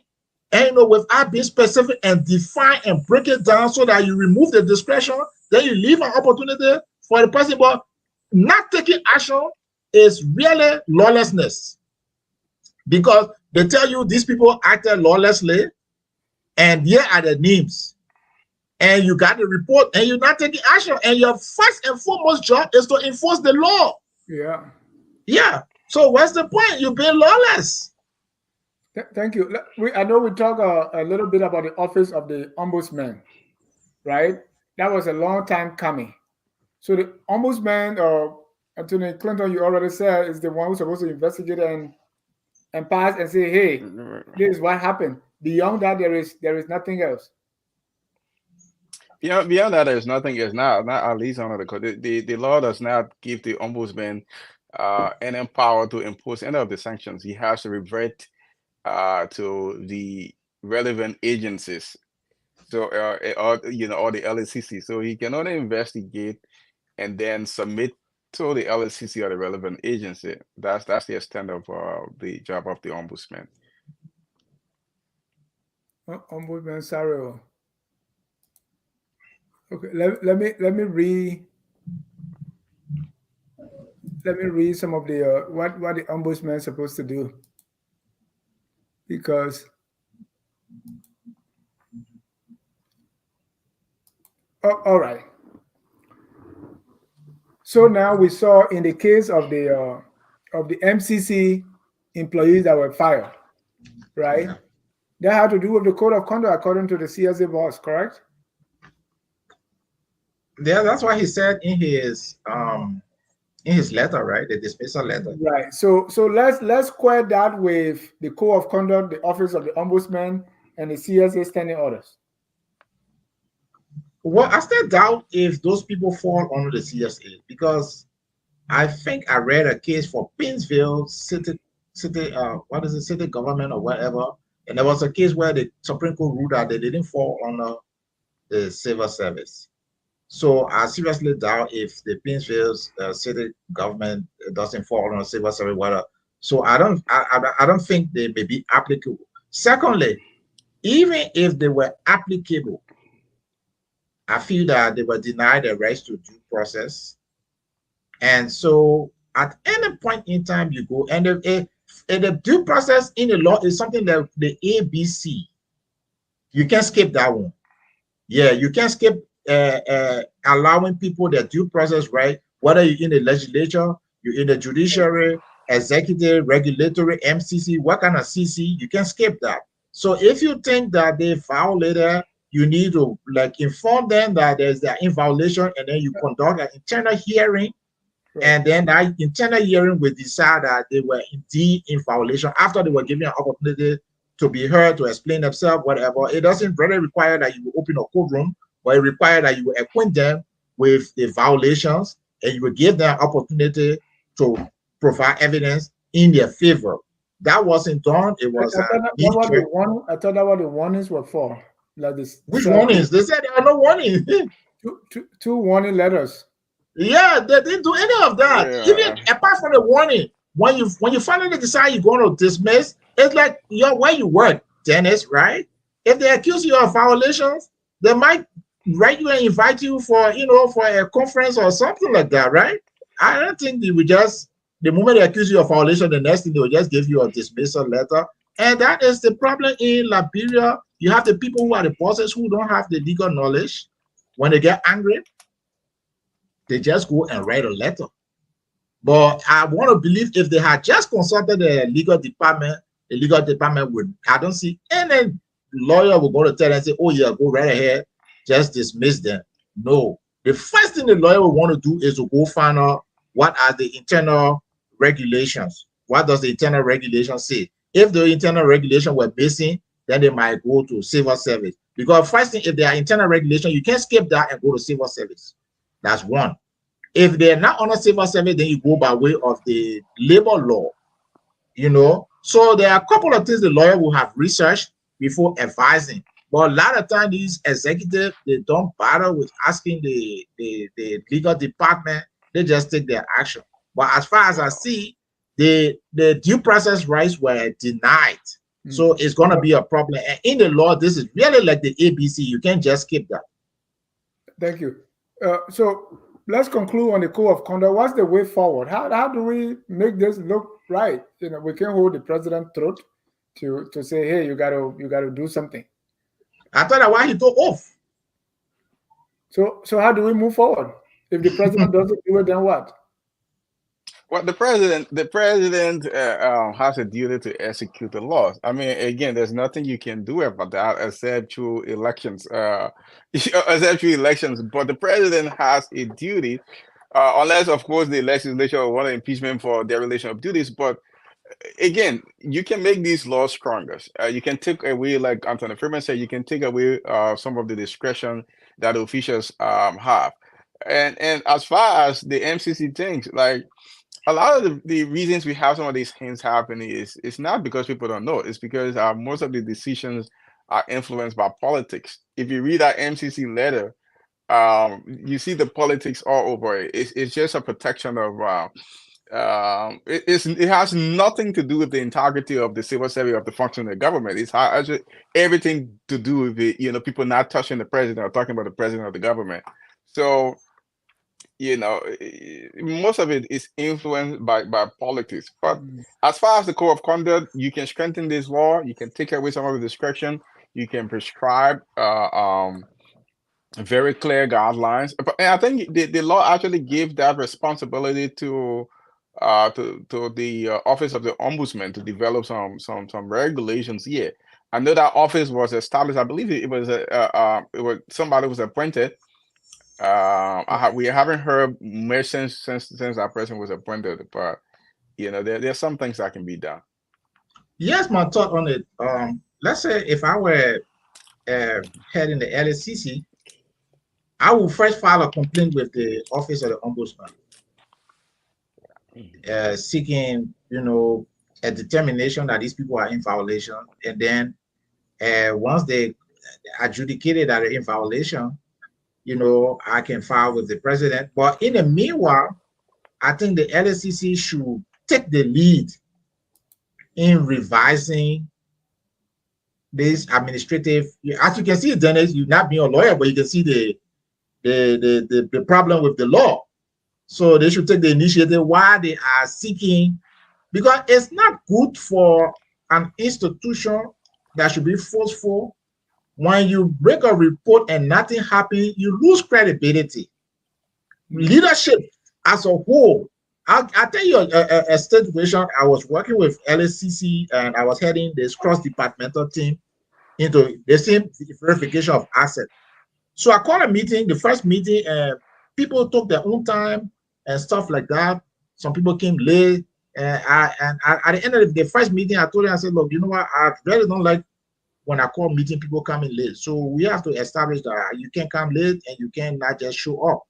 and without being specific and define and break it down so that you remove the discretion. Then you leave an opportunity for the person. But not taking action is really lawlessness, because they tell you these people acted lawlessly, and here are the names, and you got the report, and you're not taking action. And your first and foremost job is to enforce the law. Yeah. So what's the point? You're being lawless. Thank you. I know we talk a little bit about the office of the Ombudsman, right? That was a long time coming. So the Ombudsman, or Anthony Clinton, you already said, is the one who's supposed to investigate and pass and say, hey, this is what happened. Beyond that, there is nothing else. Beyond that, there's nothing. Is not at least under the code. The law does not give the Ombudsman any power to impose any of the sanctions. He has to revert to the relevant agencies. So or the LCC. So he can only investigate and then submit to the LCC or the relevant agency. That's the extent of the job of the Ombudsman. Ombudsman, sorry. Okay, let me read some of the what the Ombudsman is supposed to do, because all right. So now we saw in the case of the MCC employees that were fired, right? Yeah. That had to do with the code of conduct according to the CSA boss, correct? Yeah, that's what he said in his letter, right? The dismissal letter. Right. So let's square that with the code of conduct, the office of the Ombudsman, and the CSA standing orders. Well, I still doubt if those people fall under the CSA, because I think I read a case for Painesville city government or whatever, and there was a case where the Supreme Court ruled that they didn't fall under the civil service. So I seriously doubt if the Painesville city government doesn't fall under civil service. Whatever. So I don't think they may be applicable. Secondly, even if they were applicable, I feel that they were denied the rights to due process. And so at any point in time you go, and the due process in the law is something that the ABC, you can skip that one. Yeah, you can skip allowing people their due process right, whether you're in the legislature, you're in the judiciary, executive, regulatory, MCC, what kind of CC, you can skip that. So if you think that they violated, you need to inform them that there's an violation, and then you conduct an internal hearing, and then that internal hearing will decide that they were indeed in violation after they were given an opportunity to be heard, to explain themselves, whatever. It doesn't really require that you will open a courtroom, but it requires that you will acquaint them with the violations, and you will give them an opportunity to provide evidence in their favor. That wasn't done. It was. I thought that what the warnings were for. Like this. Which warnings? They said there are no warnings. two warning letters. Yeah, they didn't do any of that. Yeah. Even apart from the warning, when you finally decide you're going to dismiss, it's like where you work, Dennis, right? If they accuse you of violations, they might write you and invite you for for a conference or something like that, right? I don't think they would just, the moment they accuse you of violation, the next thing they will just give you a dismissal letter. And that is the problem in Liberia. You have the people who are the bosses who don't have the legal knowledge. When they get angry, they just go and write a letter. But I want to believe if they had just consulted the legal department would, I don't see any lawyer will go to tell them and say, oh yeah, go right ahead just dismiss them. No. The first thing the lawyer will want to do is to go find out what are the internal regulations. What does the internal regulation say? If the internal regulation were missing, then they might go to civil service. Because first thing, if there are internal regulation, you can't skip that and go to civil service. That's one. If they're not under civil service, then you go by way of the labor law. So there are a couple of things the lawyer will have researched before advising. But a lot of times these executives, they don't bother with asking the legal department. They just take their action. But as far as I see, the due process rights were denied. So it's going to be a problem. And in the law, this is really like the ABC. You can't just skip that. Thank you. So let's conclude on the code of conduct. What's the way forward? How do we make this look right? We can't hold the president's throat to say, hey, you gotta do something. I thought that why he took off. So how do we move forward? If the president doesn't do it, then what? Well, the president has a duty to execute the laws. I mean, again, there's nothing you can do about that except through elections. But the president has a duty, unless, of course, the legislature want an impeachment for dereliction of duties. But again, you can make these laws stronger. You can take away, like Anthony Freeman said, you can take away some of the discretion that officials have. And as far as the MCC things, like, a lot of the reasons we have some of these things happening is it's not because people don't know. It's because most of the decisions are influenced by politics. If you read that MCC letter, you see the politics all over it. It's just a protection of. It has nothing to do with the integrity of the civil service of the function of the government. It's actually everything to do with the, people not touching the president or talking about the president of the government. So. Most of it is influenced by politics. But as far as the code of conduct, you can strengthen this law. You can take away some of the discretion. You can prescribe very clear guidelines. And I think the law actually gives that responsibility to the office of the Ombudsman to develop some regulations here. I know that office was established. I believe it was somebody was appointed. We haven't heard much since that person was appointed, but there's some things that can be done. Yes, my thought on it. Let's say if I were heading the LSCC, I will first file a complaint with the office of the Ombudsman, seeking a determination that these people are in violation, and then once they adjudicated that they're in violation, I can file with the president. But in the meanwhile, I think the LSCC should take the lead in revising this administrative. As you can see, Dennis, you're not being a lawyer, but you can see the problem with the law. So they should take the initiative while they are seeking, because it's not good for an institution that should be forceful. When you break a report and nothing happens, you lose credibility. Leadership as a whole. I'll tell you a situation. I was working with LSCC and I was heading this cross-departmental team into the same verification of assets. So I called a meeting, the first meeting, and people took their own time and stuff like that. Some people came late. And at the end of the first meeting, I told them, I said, look, you know what? I really don't like when I call meeting, people coming late. So we have to establish that you can come late and you cannot just show up.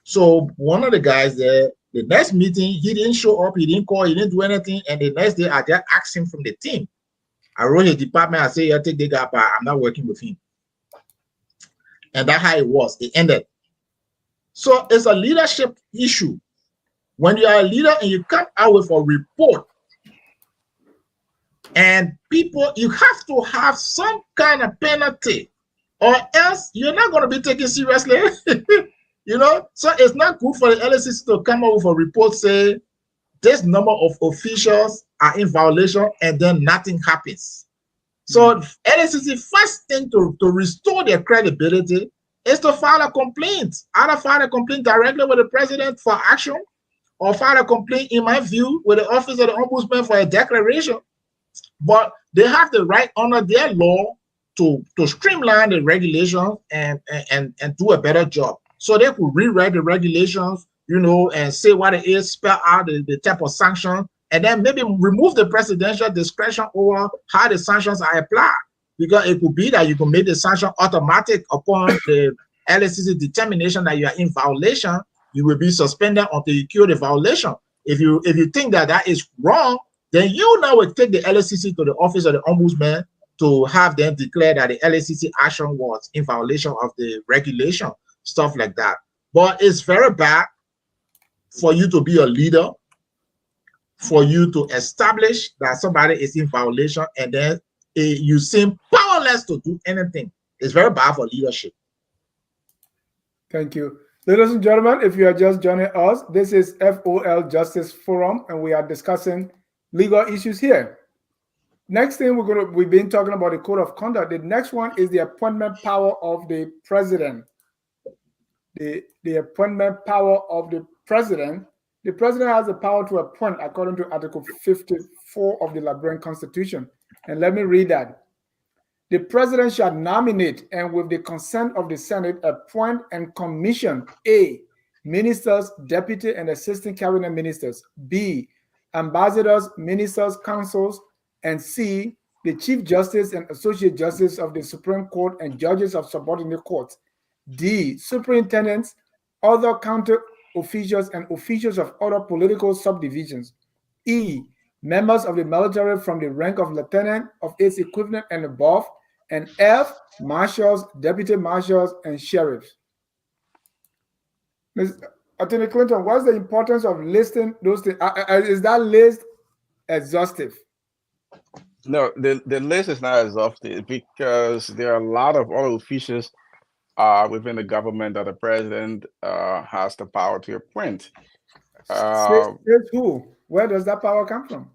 So one of the guys there, the next meeting, he didn't show up, he didn't call, he didn't do anything. And the next day, I just asked him from the team. I wrote his department, I said, yeah, take the guy, but I'm not working with him. And that's how it was. It ended. So it's a leadership issue. When you are a leader and you come out with a report, and people, you have to have some kind of penalty, or else you're not going to be taken seriously. So it's not good for the LSCC to come up with a report say this number of officials are in violation and then nothing happens. So LSCC first thing to restore their credibility is to file a complaint. Either file a complaint directly with the president for action, or file a complaint, in my view, with the office of the Ombudsman for a declaration. But they have the right under their law to streamline the regulations and do a better job. So they could rewrite the regulations, you know, and say what it is, spell out the type of sanction, and then maybe remove the presidential discretion over how the sanctions are applied. Because it could be that you can make the sanction automatic upon the LSCC determination that you are in violation. You will be suspended until you cure the violation. If you think that that is wrong, then you now will take the LSCC to the office of the Ombudsman to have them declare that the LSCC action was in violation of the regulation, stuff like that. But it's very bad for you to be a leader, for you to establish that somebody is in violation, and then you seem powerless to do anything. It's very bad for leadership. Thank you. Ladies and gentlemen, if you are just joining us, this is FOL Justice Forum, and we are discussing legal issues here. Next thing we've been talking about the code of conduct. The next one is the appointment power of the president. The appointment power of the president. The president has the power to appoint according to Article 54 of the Liberian Constitution. And let me read that. The president shall nominate and with the consent of the Senate appoint and commission A, ministers, deputy and assistant cabinet ministers, B, ambassadors, ministers, consuls, and C, the Chief Justice and Associate Justice of the Supreme Court and judges of subordinate courts, D, superintendents, other county officials and officials of other political subdivisions, E, members of the military from the rank of lieutenant of its equivalent and above, and F, marshals, deputy marshals, and sheriffs. Ms. Attorney Clinton, what's the importance of listing those things? Is that list exhaustive? No, the list is not exhaustive because there are a lot of other officials within the government that the president has the power to appoint. Says who? Where does that power come from?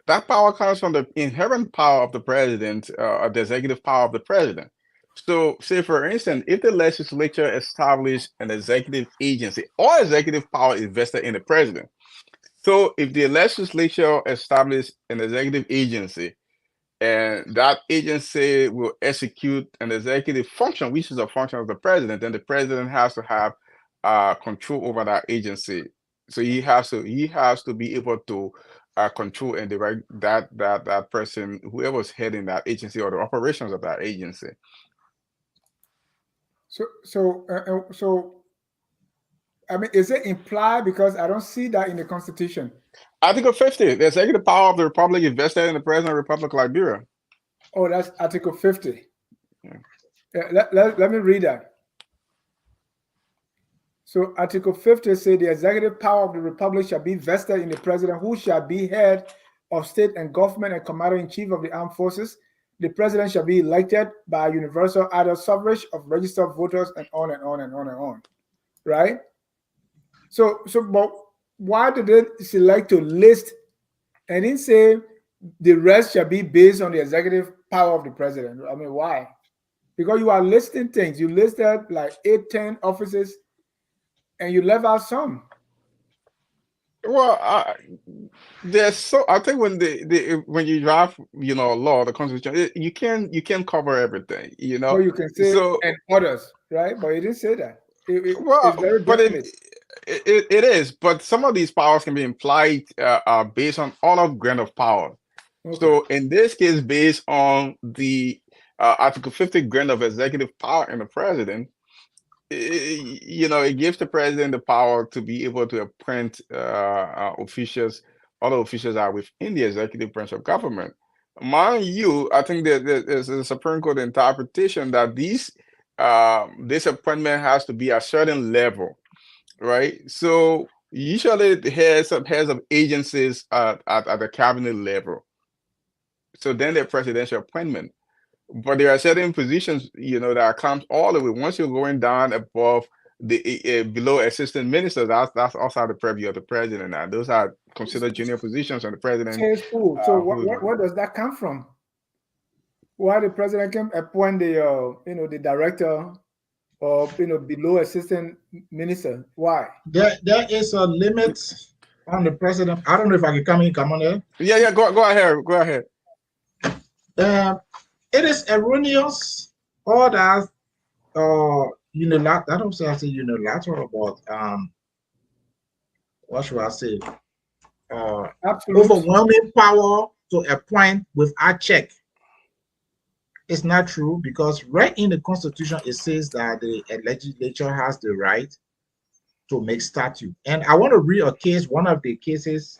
That power comes from the inherent power of the president, the executive power of the president. So, say for instance, if the legislature established an executive agency, all executive power is vested in the president. So, if the legislature established an executive agency, and that agency will execute an executive function, which is a function of the president, then the president has to have control over that agency. So he has to be able to control and direct that person, whoever's heading that agency or the operations of that agency. So, I mean, is it implied? Because I don't see that in the Constitution. Article 50, the executive power of the republic is vested in the President of the Republic of Liberia. Oh, that's Article 50. Yeah. Let me read that. So Article 50 says the executive power of the republic shall be vested in the president, who shall be head of state and government and commander-in-chief of the armed forces. The president shall be elected by universal adult suffrage of registered voters, and on and on and on and on. Right? So, but why did they select to list and then say the rest shall be based on the executive power of the president? I mean, why? Because you are listing things. You listed like 8-10 offices, and you left out some. Well, I think when you draft, law, the Constitution, you can cover everything, So you can say and others, right? But you didn't say that. It's very definite. It is, but some of these powers can be implied based on other grant of power. Okay. So in this case, based on the Article 50 grant of executive power in the president, it gives the president the power to be able to appoint officials. Other officials are within the executive branch of government. Mind you, I think that there's a Supreme Court interpretation that this appointment has to be a certain level, right? So usually the heads of agencies at the cabinet level. So then the presidential appointment. But there are certain positions, that comes all the way. Once you're going down above the below assistant ministers, that's outside the purview of the president. And those are considered junior positions, and the president. So what does that come from? Why the president can appoint the director or below assistant minister? Why? There is a limit on the president. I don't know if I can come on there. Yeah. Go ahead. It is erroneous. All that unilateral. I don't say I say unilateral, but what should I say? Absolute. Overwhelming power to a point without check. It's not true because right in the Constitution it says that the legislature has the right to make statute. And I want to read a case, one of the cases.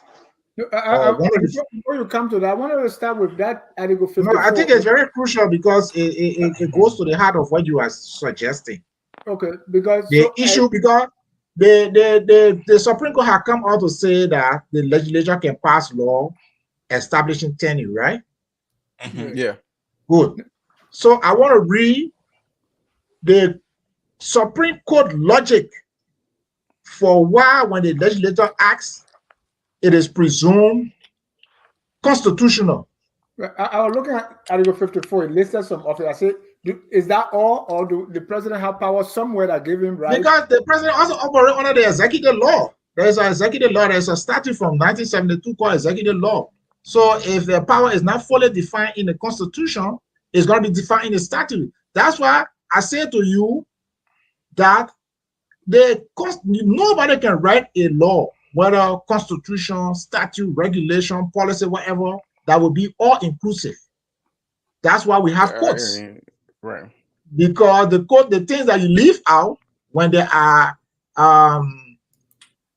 Before you come to that, I wanted to start with that Article 54. No, I think it's very crucial because it goes to the heart of what you are suggesting. Okay, because the issue because the Supreme Court has come out to say that the legislature can pass law establishing tenure, right? Yeah. Good. So I want to read the Supreme Court logic for why when the legislature acts, it is presumed constitutional. I was looking at Article 54. It listed some of it. I said, is that all, or do the president have power somewhere that give him right? Because the president also operates under the executive law. There's an executive law. There's a statute from 1972 called executive law. So if the power is not fully defined in the Constitution, it's going to be defined in the statute. That's why I say to you that nobody can write a law, whether constitution, statute, regulation, policy, whatever, that will be all inclusive. That's why we have courts. Right. Because the things that you leave out when there are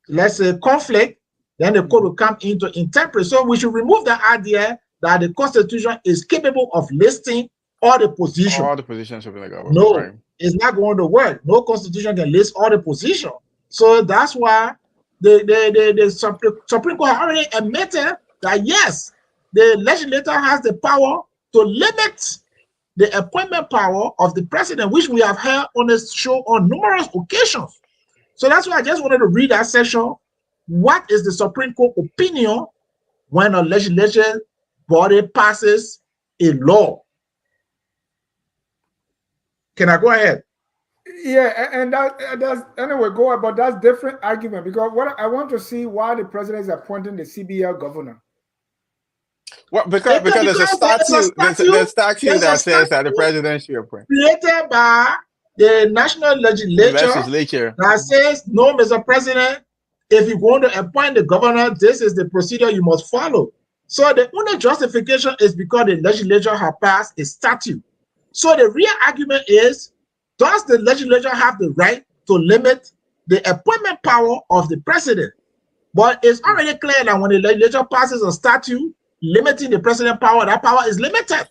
let's say conflict, then the court will come in to interpret. So we should remove the idea that the Constitution is capable of listing all the positions. All the positions of the government. No, right. It's not going to work. No Constitution can list all the positions. So that's why the Supreme Court already admitted that yes, the legislature has the power to limit the appointment power of the president, which we have heard on this show on numerous occasions. So that's why I just wanted to read that section. What is the Supreme Court opinion when a legislative body passes a law? Can I go ahead? Yeah, and that's anyway. Go ahead, but that's different argument because what I want to see why the president is appointing the CBL governor. Well, because there's a statute that says that the president should appoint. Created by the national legislature that says, no, Mr. President, if you want to appoint the governor, this is the procedure you must follow. So the only justification is because the legislature has passed a statute. So the real argument is, does the legislature have the right to limit the appointment power of the president? But it's already clear that when the legislature passes a statute limiting the president's power, that power is limited.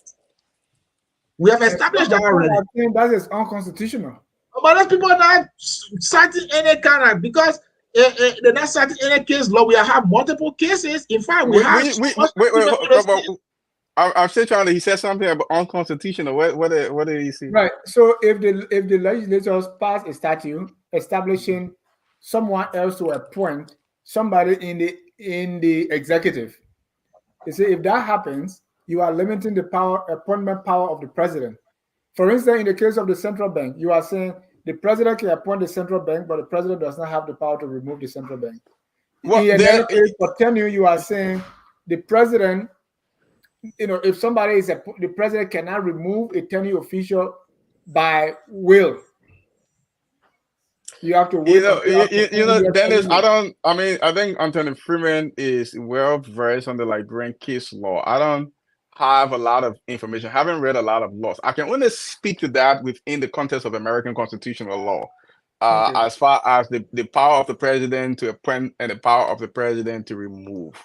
We have established that already. I think that is unconstitutional. But those people are not citing any kind of, because they're not citing any case law. We have multiple cases. In fact, we have. Wait, I'm still trying to. He said something about unconstitutional. What did he say? Right. So if the legislators pass a statute establishing someone else to appoint somebody in the executive, you see, if that happens, you are limiting the appointment power of the president. For instance, in the case of the central bank, you are saying the president can appoint the central bank, but the president does not have the power to remove the central bank. Well, in another case, for tenure, you are saying the president, if somebody is the president cannot remove a tenure official by will. You have to wait. Dennis, I think Anthony Freeman is well versed on the Liberian case law. I don't have a lot of information. I haven't read a lot of laws. I can only speak to that within the context of American constitutional law. As far as the power of the president to appoint and the power of the president to remove.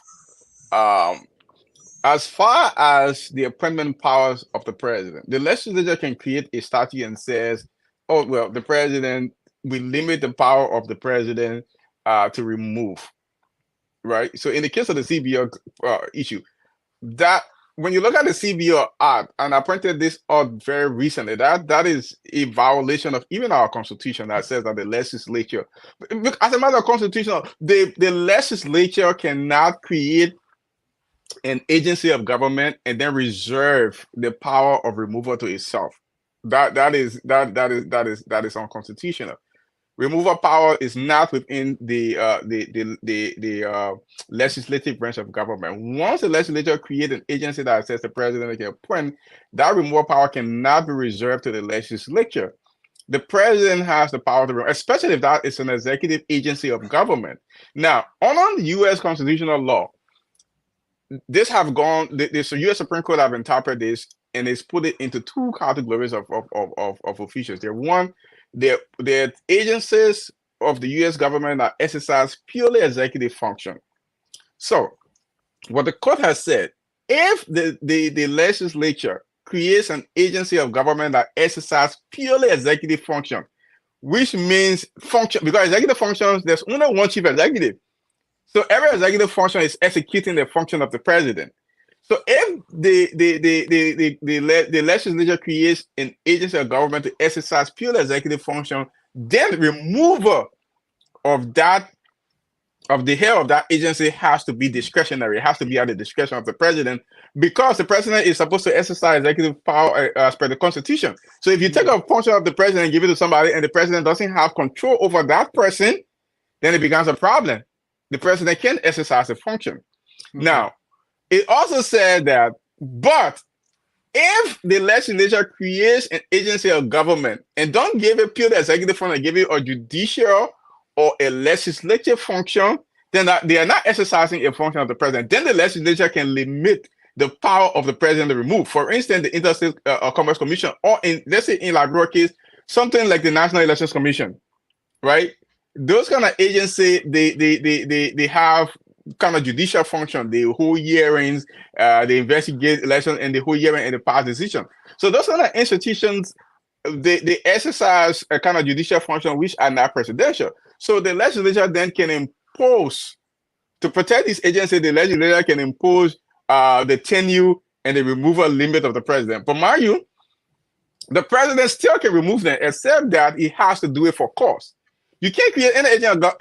As far as the appointment powers of the president, the legislature can create a statute and says, oh, well, the president, we limit the power of the president to remove, right? So in the case of the CBO issue, that when you look at the CBO Act, and I pointed this out very recently, that is a violation of even our constitution that says that the legislature, as a matter of constitutional, the legislature cannot create an agency of government and then reserve the power of removal to itself. That is unconstitutional. Removal power is not within the legislative branch of government. Once the legislature creates an agency that says the president can appoint, that removal power cannot be reserved to the legislature. The president has the power to remove, especially if that is an executive agency of government. Now, on the U.S. constitutional law, this have gone. The U.S. Supreme Court have interpreted this, and it's put it into two categories of officials. They're agencies of the U.S. government that exercise purely executive function. So, what the court has said, if the legislature creates an agency of government that exercises purely executive function, which means function, because executive functions, there's only one chief executive. So every executive function is executing the function of the president. So if the legislature creates an agency of government to exercise purely executive function, then removal of that of the head of that agency has to be discretionary. It has to be at the discretion of the president, because the president is supposed to exercise executive power as per the Constitution. So if you take a function of the president and give it to somebody, and the president doesn't have control over that person, then it becomes a problem. The president can exercise a function. Okay. Now, it also said that, but if the legislature creates an agency of government and don't give it pure executive function, give it a judicial or a legislative function, then they are not exercising a function of the president. Then the legislature can limit the power of the president to remove. For instance, the Interstate Commerce Commission, or let's say in Liberia case, something like the National Elections Commission, right? Those kind of agency, they have kind of judicial function. They hold hearings, they investigate elections, and they hold hearing and they pass decision. So those kind of institutions, they exercise a kind of judicial function which are not presidential. So the legislature then can impose, to protect this agency, the legislature can impose the tenure and the removal limit of the president. But mind you, the president still can remove them, except that he has to do it for cause. You can't create any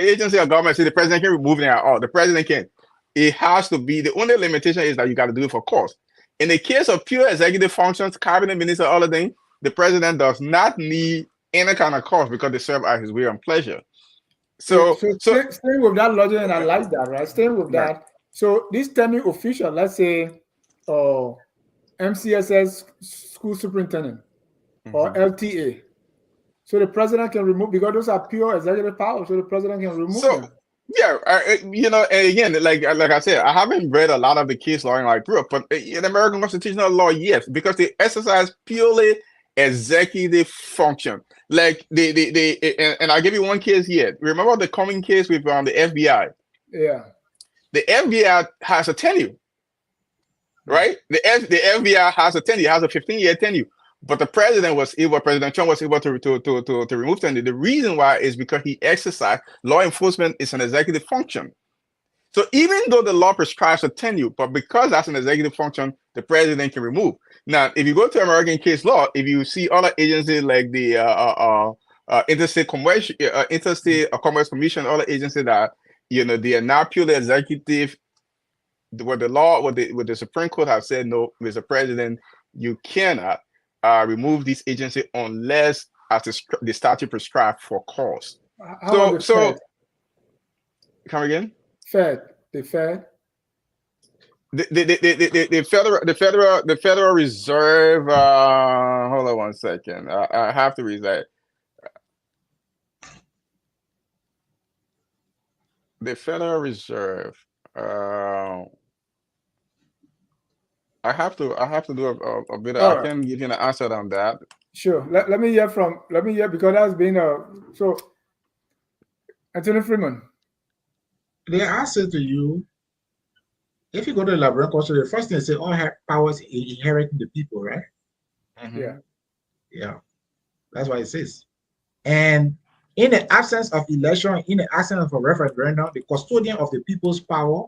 agency of government, so the president can remove them at all. The president can. It has to be, the only limitation is that you got to do it for cause. In the case of pure executive functions, cabinet minister, all of them, the president does not need any kind of cause because they serve at his will and pleasure. So staying with that logic, and I like that, right? Staying with Right. that. So this tenure official, let's say, MCSS school superintendent or LTA. So the president can remove, because those are pure executive powers. So the president can remove them. Yeah, and again, like I said, I haven't read a lot of the case law in Liberia, but in American constitutional law, yes, because they exercise purely executive function. Like and I'll give you one case here. Remember the coming case with the FBI? Yeah. The FBI has a tenure, right? The FBI has a tenure, has a 15-year tenure. But the president was able, President Trump was able to remove tenure. The reason why is because he exercised, law enforcement is an executive function. So even though the law prescribes a tenure, but because that's an executive function, the president can remove. Now, if you go to American case law, if you see other agencies like the Interstate Commerce Commission, other agencies that they are not purely executive, what the Supreme Court have said, no, Mr. President, you cannot remove this agency unless as the statute prescribed for cause. How about the Fed? Come again? Fed. The Fed. The Federal Reserve. Hold on one second. I have to read that. The Federal Reserve. I have to do a bit. I can give you an answer on that. Sure. Let me hear because that's been so. Anthony Freeman. The answer to you, if you go to the Liberian culture, the first thing they say, all powers inherit in the people, right? Yeah. Yeah. That's what it says. And in the absence of election, in the absence of a referendum, the custodian of the people's power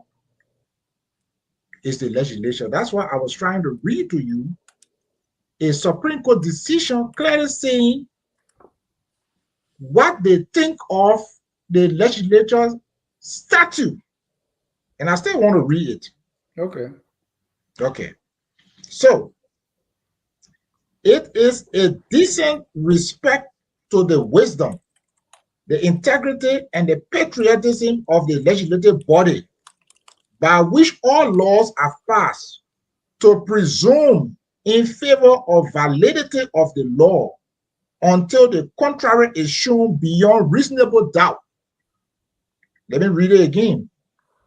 is the legislature. That's why I was trying to read to you a Supreme Court decision clearly saying what they think of the legislature's statute. And I still want to read it. Okay. So it is a decent respect to the wisdom the integrity and the patriotism of the legislative body by which all laws are passed, to presume in favor of validity of the law until the contrary is shown beyond reasonable doubt. Let me read it again.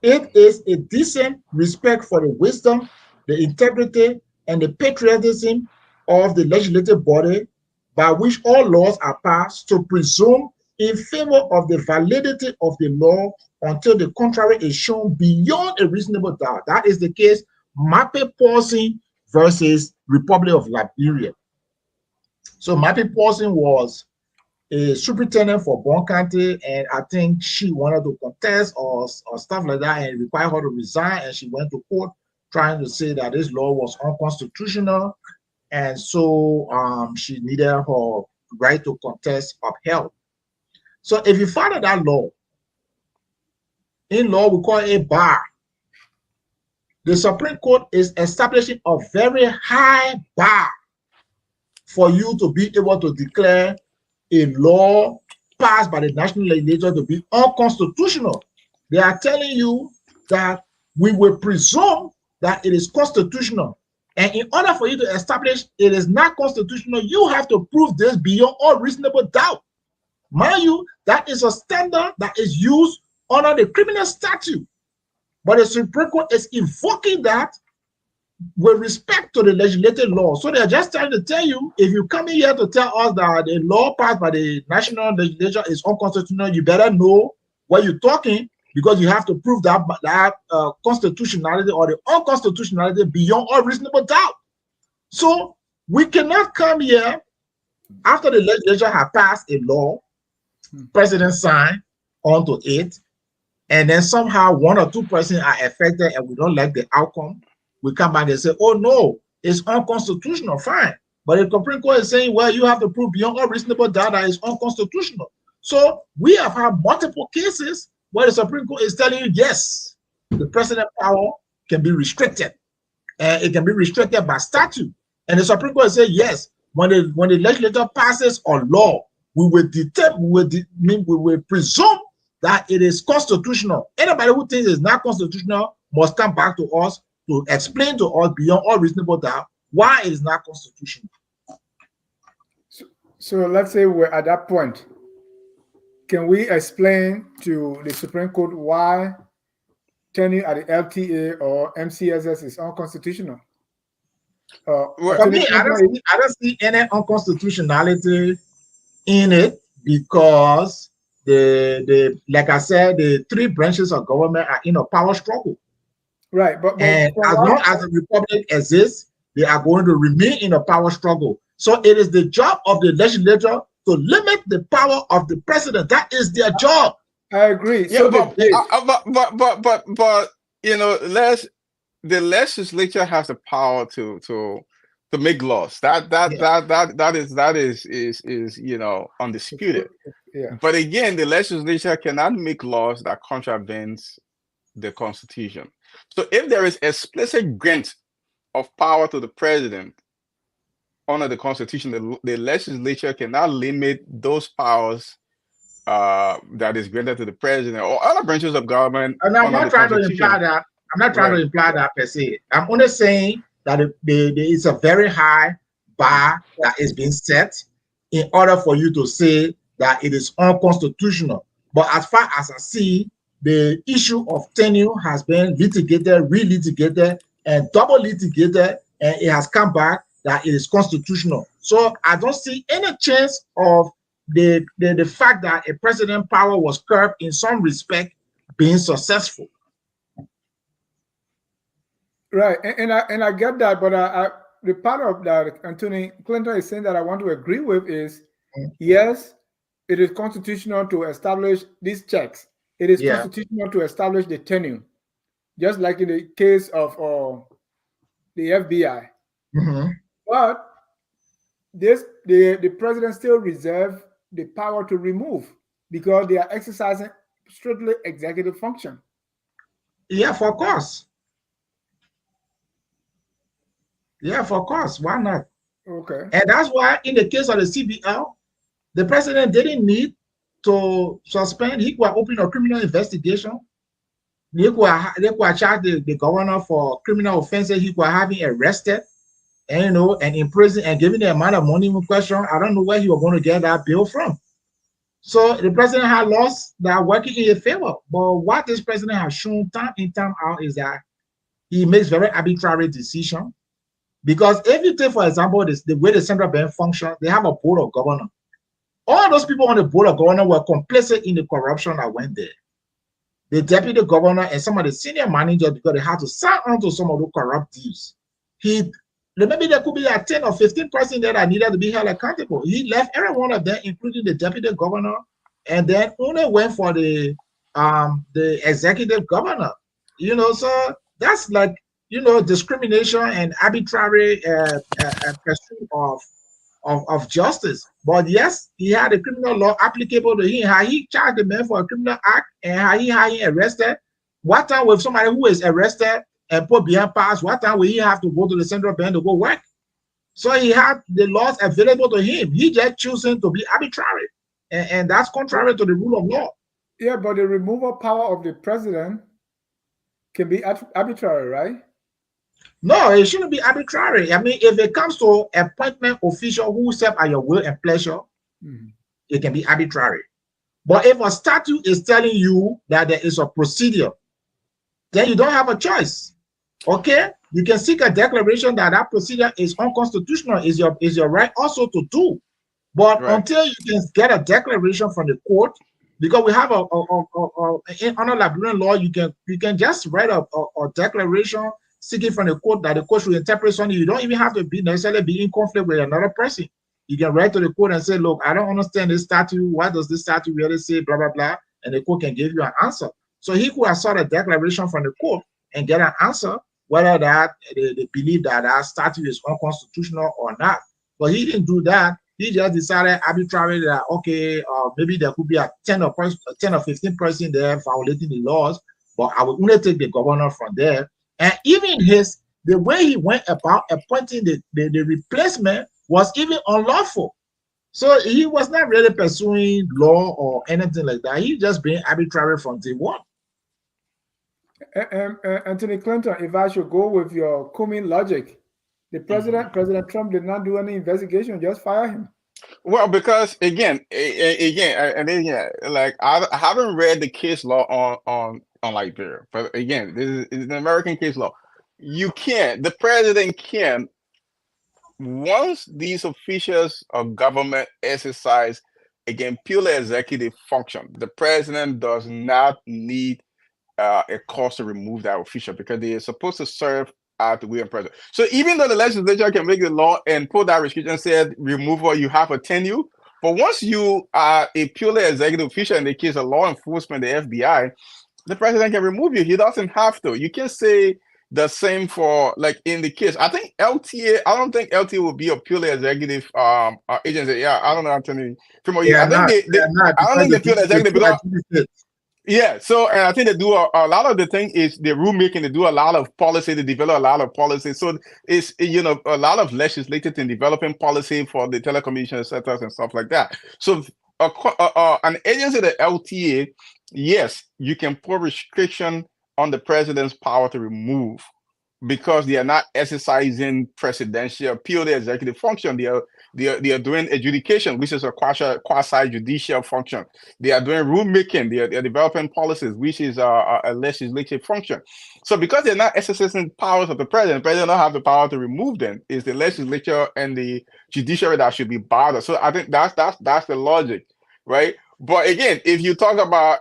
It is a decent respect for the wisdom, the integrity, and the patriotism of the legislative body by which all laws are passed, to presume in favor of the validity of the law until the contrary is shown beyond a reasonable doubt. That is the case, Mappy Paulson versus Republic of Liberia. So Mappy Paulson was a superintendent for Bon County, and I think she wanted to contest or stuff like that, and it required her to resign, and she went to court trying to say that this law was unconstitutional, and so she needed her right to contest upheld. So if you follow that law, in law we call it a bar. The Supreme Court is establishing a very high bar for you to be able to declare a law passed by the national legislature to be unconstitutional. They are telling you that we will presume that it is constitutional. And in order for you to establish it is not constitutional, you have to prove this beyond all reasonable doubt. Mind you, that is a standard that is used under the criminal statute. But the Supreme Court is invoking that with respect to the legislative law. So they're just trying to tell you, if you come in here to tell us that the law passed by the national legislature is unconstitutional, you better know what you're talking, because you have to prove that constitutionality or the unconstitutionality beyond all reasonable doubt. So we cannot come here after the legislature has passed a law, president signed onto it, and then somehow one or two persons are affected and we don't like the outcome. We come back and say, oh no, it's unconstitutional, fine. But the Supreme Court is saying, well, you have to prove beyond all reasonable doubt that it's unconstitutional. So we have had multiple cases where the Supreme Court is telling you, yes, the president's power can be restricted. And it can be restricted by statute. And the Supreme Court says, yes, when the legislature passes a law, we will presume that it is constitutional. Anybody who thinks it's not constitutional must come back to us to explain to us beyond all reasonable doubt why it is not constitutional. So let's say we're at that point. Can we explain to the Supreme Court why tenure at the LTA or MCSS is unconstitutional? For me, I don't see any unconstitutionality in it, because like I said, the three branches of government are in a power struggle. Right, but and as long as the republic exists, they are going to remain in a power struggle. So it is the job of the legislature to limit the power of the president. That is their job. I agree. Yeah, So but you know, the legislature has the power to make laws. That is you know, undisputed. Yeah. But again, the legislature cannot make laws that contravenes the Constitution. So if there is explicit grant of power to the president under the Constitution, the legislature cannot limit those powers that is granted to the president or other branches of government. And I'm not trying to imply that. I'm not trying to imply that per se. I'm only saying that there is a very high bar that is being set in order for you to say that it is unconstitutional. But as far as I see, the issue of tenure has been litigated, re-litigated, and double litigated, and it has come back that it is constitutional. So I don't see any chance of the fact that a president power was curbed in some respect being successful. Right, and I get that, but the part of that Anthony Clinton is saying that I want to agree with is, yes, it is constitutional to establish these checks. It is constitutional to establish the tenure, just like in the case of the FBI. But the president still reserves the power to remove, because they are exercising strictly executive function. Yeah, of course. Yeah, of course. Why not? Okay. And that's why in the case of the CBL, the president didn't need to suspend. He could open a criminal investigation. They could charge the governor for criminal offenses. He could have him arrested and, you know, and in prison and given the amount of money in question. I don't know where he was going to get that bill from. So the president had laws that are working in his favor. But what this president has shown time in time out is that he makes very arbitrary decisions. Because if you take, for example, the way the central bank functions, they have a board of governors. All those people on the board of governors were complicit in the corruption that went there. The deputy governor and some of the senior managers, because they had to sign on to some of those corrupt deals. Maybe there could be a 10 or 15 person there that needed to be held accountable. He left every one of them, including the deputy governor, and then only went for the executive governor. You know, so that's like, you know, discrimination and arbitrary pursuit of justice. But yes, he had a criminal law applicable to him. How he charged the man for a criminal act and how he had him arrested. What time with somebody who is arrested and put behind bars, what time will he have to go to the central bank to go work? So he had the laws available to him. He just choosing to be arbitrary. And that's contrary to the rule of law. Yeah, but the removal power of the president can be arbitrary, right? No, it shouldn't be arbitrary. I mean, if it comes to appointment official who serve at your will and pleasure, it can be arbitrary. But if a statute is telling you that there is a procedure, then you don't have a choice. Okay? You can seek a declaration that that procedure is unconstitutional, is your right also to do. But until you can get a declaration from the court, because we have under Liberian law, you can just write a declaration seeking from the court that the court should interpret something. You don't even have to necessarily be in conflict with another person. You can write to the court and say, look, I don't understand this statute. What does this statute really say? Blah, blah, blah. And the court can give you an answer. So he could have sought a declaration from the court and get an answer whether that they believe that that statute is unconstitutional or not. But he didn't do that. He just decided arbitrarily that, okay, maybe there could be a 10 or 15 person there violating the laws, but I will only take the governor from there. And even the way he went about appointing the replacement was even unlawful. So he was not really pursuing law or anything like that. He just being arbitrary from day one. Anthony Clinton, if I should go with your Cumming logic, the President Trump did not do any investigation, just fire him. Well, because again, like I haven't read the case law on Liberia, but again, this is an American case law. The president can, once these officials of government exercise again purely executive function, the president does not need a cause to remove that official because they are supposed to serve at the will of president. So even though the legislature can make the law and put that restriction, said removal, you have a tenure. But once you are a purely executive official, in the case of law enforcement, the FBI, the president can remove you. He doesn't have to. You can say the same for, like in the case, I think LTA, I don't think LTA will be a purely executive agency. Yeah, I don't know, Anthony. I think I don't think they're purely executive because yeah, so and I think they do a lot of the thing is the rulemaking. They do a lot of policy. They develop a lot of policy. So it's a lot of legislative in developing policy for the telecommunications sectors and stuff like that. So an agency, the LTA, yes, you can put restriction on the president's power to remove because they are not exercising presidential purely executive function. They are doing adjudication, which is a quasi-judicial function. They are doing rulemaking. They are developing policies, which is a legislative function. So because they're not exercising powers of the president don't have the power to remove them. It's the legislature and the judiciary that should be bothered. So I think that's the logic, right? But again, if you talk about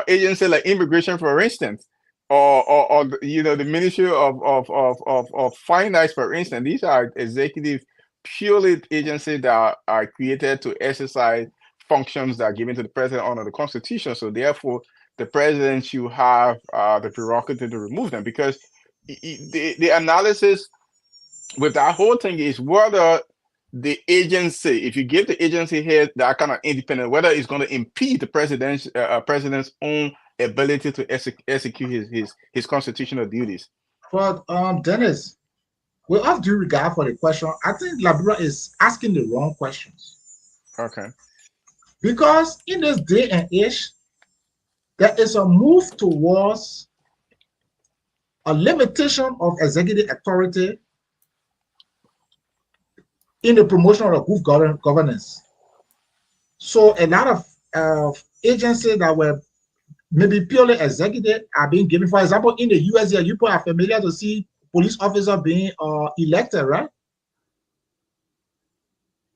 agencies like immigration, for instance, or the Ministry of Finance, for instance, these are executive purely agencies that are created to exercise functions that are given to the president under the Constitution. So therefore, the president should have the prerogative to remove them because the analysis with that whole thing is whether the agency, if you give the agency head that kind of independent, whether it's going to impede the president's own ability to execute his constitutional duties. But Dennis, with all due regard for the question, I think Liberia is asking the wrong questions. Okay. Because in this day and age, there is a move towards a limitation of executive authority in the promotion of good governance. So a lot of agencies that were maybe purely executive are being given. For example, in the US, you people are familiar to see police officers being elected, right?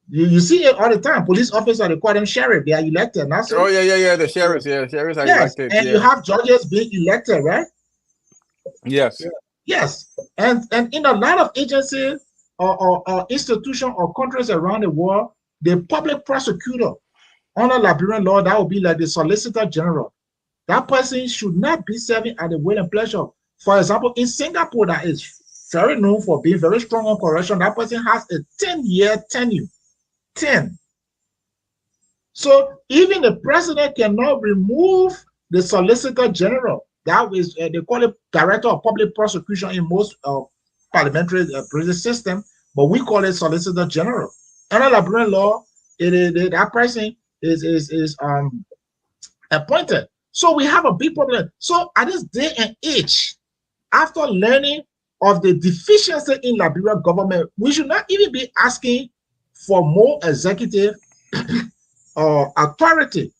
You see it all the time. Police officers, they call them sheriff. They are elected. Not so. Oh yeah. The sheriffs, sheriffs are Yes, elected. and you have judges being elected, right? Yes. Yes, and in a lot of agencies or institutions or countries around the world, the public prosecutor under Liberian law, that would be like the Solicitor General. That person should not be serving at the will and pleasure. For example, in Singapore, that is very known for being very strong on corruption. That person has a 10-year tenure. 10. So even the president cannot remove the Solicitor General. That is, they call it Director of Public Prosecution in most parliamentary prison system, but we call it Solicitor General. Under Liberian law, that person is appointed. So we have a big problem. So at this day and age, after learning of the deficiency in Liberian government, we should not even be asking for more executive authority.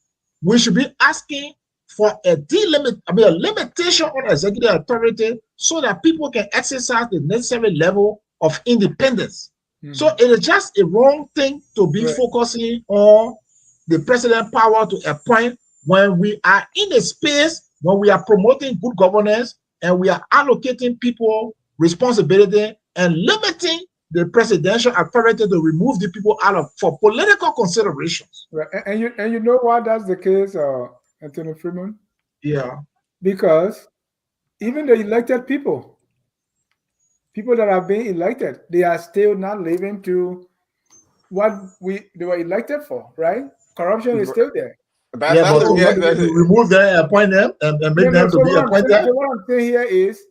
We should be asking for a limitation on executive authority so that people can exercise the necessary level of independence. So it is just a wrong thing to be focusing on the president's power to appoint when we are in a space when we are promoting good governance and we are allocating people responsibility and limiting the presidential authority to remove the people out of for political considerations. Right. And you know why that's the case, Anthony Freeman? Yeah. Because even the elected people that are being elected, they are still not living to what they were elected for, right? Corruption is still there. But remove them, appoint them, and make them to be appointed. So what I'm saying here is,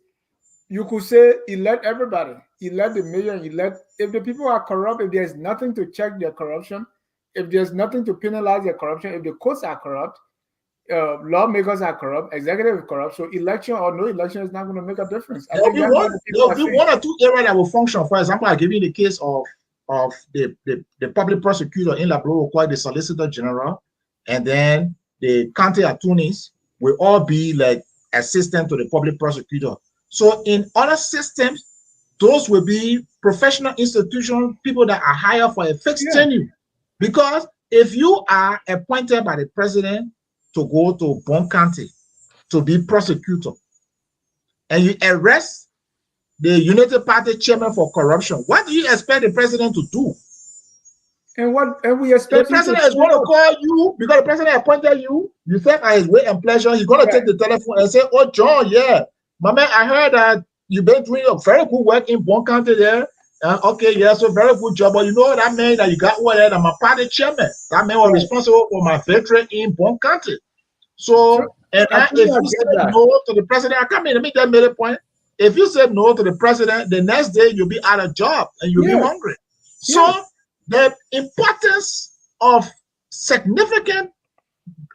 you could say elect everybody, elect the mayor, elect. If the people are corrupt, if there's nothing to check their corruption, if there's nothing to penalize their corruption, if the courts are corrupt, lawmakers are corrupt, executive is corrupt, so election or no election is not going to make a difference. There will be one or two areas that will function. For example, I'll give you the case of the public prosecutor in Labrador, called the Solicitor General, and then the county attorneys will all be like assistant to the public prosecutor. So in other systems, those will be professional institutions, people that are hired for a fixed tenure. Because if you are appointed by the president to go to Bon County to be prosecutor, and you arrest the United Party chairman for corruption, what do you expect the president to do? And we expect the president is going to call you because the president appointed you. You think at his way and pleasure, he's going to take the telephone and say, "Oh, John, yeah, my man, I heard that you've been doing a very good work in Bon County there. Okay, yeah, so very good job. But you know that man that you got over there, I'm a party chairman. That man was responsible for my victory in Bon County. So, and if you say no to the president, I come in, let me just make a point. If you say no to the president, the next day you'll be out of job and you'll be hungry. So the importance of significant,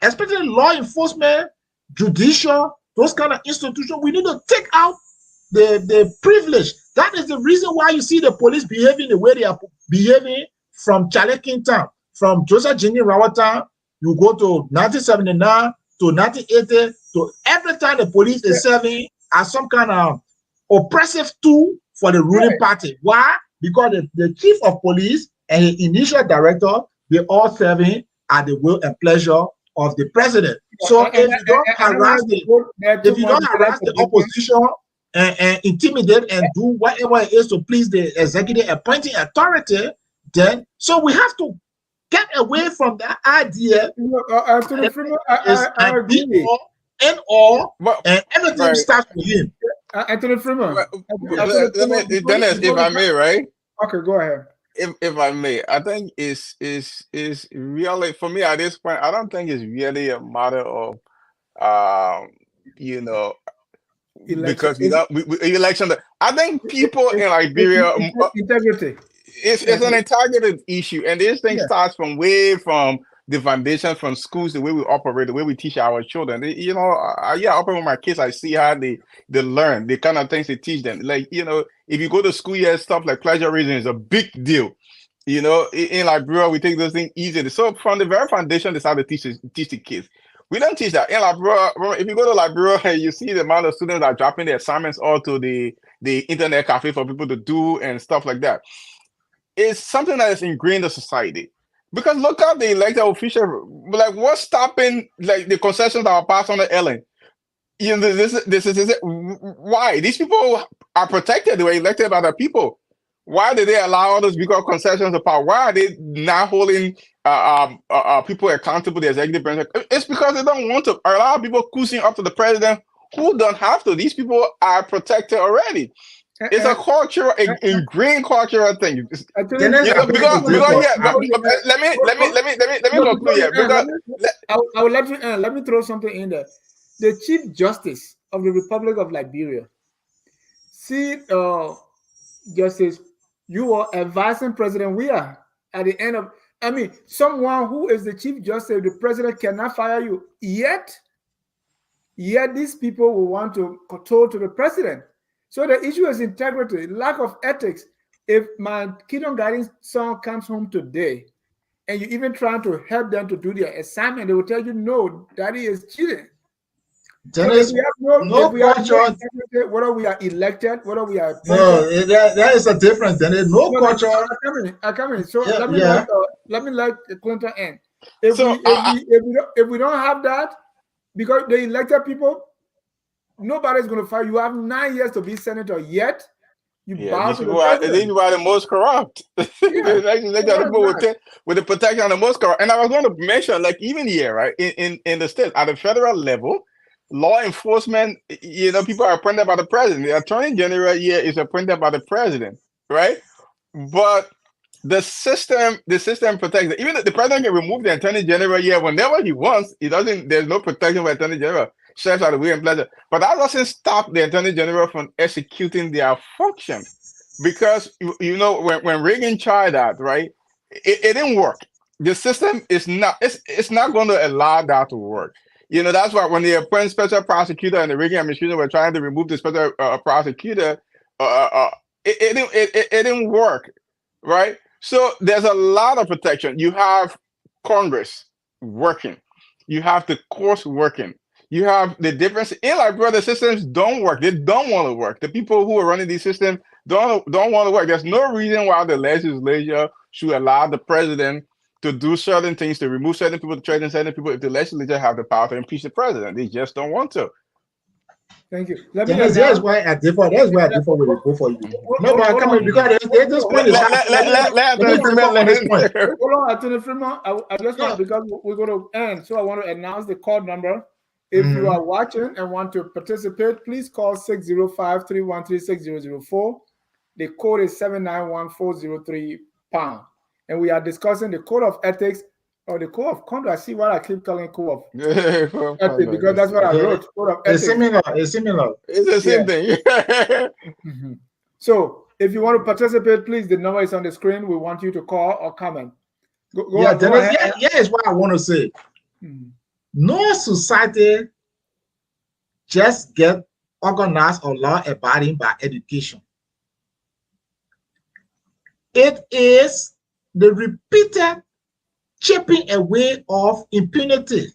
especially law enforcement, judicial, those kind of institutions, we need to take out the privilege. That is the reason why you see the police behaving the way they are behaving from Charlie Town, from Joseph Jimmy Rawatan. You go to 1979 to 1980, to every time the police is serving as some kind of oppressive tool for the ruling party. Why? Because the chief of police and the initial director, they all serving at the will and pleasure of the president. So if you don't harass the opposition and intimidate and do whatever it is to please the executive appointing authority, then so we have to get away from that idea. I agree. And everything starts with him. Anthony Freeman. Dennis, if I may, right? Okay, go ahead. If I may, I think is really, for me at this point, I don't think it's really a matter of because election. I think people in Liberia integrity. It's an integrity issue, and this thing starts from the foundation from schools, the way we operate, the way we teach our children. You know, yeah, I operate with my kids. I see how they learn, the kind of things they teach them. Like, you know, if you go to school, yeah, stuff like plagiarism is a big deal. You know, in Liberia, we take those things easy. So from the very foundation, they start to teach the kids. We don't teach that in Liberia. If you go to Liberia, you see the amount of students that are dropping their assignments all to the internet cafe for people to do and stuff like that. It's something that is ingrained in society. Because look at the elected official, like what's stopping like the concessions that are passed on the Ellen? You know, this is why these people are protected. They were elected by the people. Why did they allow all those bigger concessions of power? Why are they not holding people accountable, the executive branch? It's because they don't want to. A lot of people cruising up to the president who don't have to. These people are protected already. It's a cultural, ingrained cultural thing. Because let me conclude here. Because I would let me throw something in there. The Chief Justice of the Republic of Liberia, see, Justice, you are advising President Weah at the end of. I mean, someone who is the Chief Justice, the president cannot fire you yet. Yet these people will want to control to the president. So the issue is integrity, lack of ethics. If my kindergarten son comes home today and you even trying to help them to do their assignment, they will tell you, no, daddy is cheating. Dennis, no culture. Whether we are elected, whether we are appointed, no, there is a difference. Dennis, no culture. I'm coming. So yeah, let me let Clinton end. If we don't have that, because the elected people, nobody's going to fire you. You have 9 years to be senator yet. Bow to the president. These people are the most corrupt. Yeah. With the protection of the most corrupt. And I was going to mention, like even here, right, in the state, at the federal level, law enforcement, you know, people are appointed by the president. The attorney general here is appointed by the president, right? But the system protects it. Even the president can remove the attorney general here whenever he wants. There's no protection for attorney general. Sheriffs are the way and pleasure. But that doesn't stop the attorney general from executing their function. Because you know, when Reagan tried that, right, it didn't work. The system is not going to allow that to work. You know, that's why when they appoint special prosecutor and the Reagan administration were trying to remove the special prosecutor, it didn't work, right? So there's a lot of protection. You have Congress working. You have the courts working. You have the difference in Liberia. The systems don't work. They don't want to work. The people who are running these systems don't want to work. There's no reason why the legislature should allow the president to do certain things, to remove certain people, to threaten certain people, if the legislature have the power to impeach the president. They just don't want to. Thank you. That's why I differ. That's why I differ with it. Go for you. No, but come on, because they just point Hold on, Attorney Freeman. I just want, because we're going to end, so I want to announce the call number. If you are watching and want to participate, please call 605-313-6004. The code is 791-403#. And we are discussing the code of ethics or the code of conduct. I see why I keep calling code of ethics, because that's what I wrote. Code of ethics. It's similar. It's the same thing. So if you want to participate, please, the number is on the screen. We want you to call or comment. Go ahead. Is what I want to say. No society just get organized or law abiding by education. It is the repeated chipping away of impunity.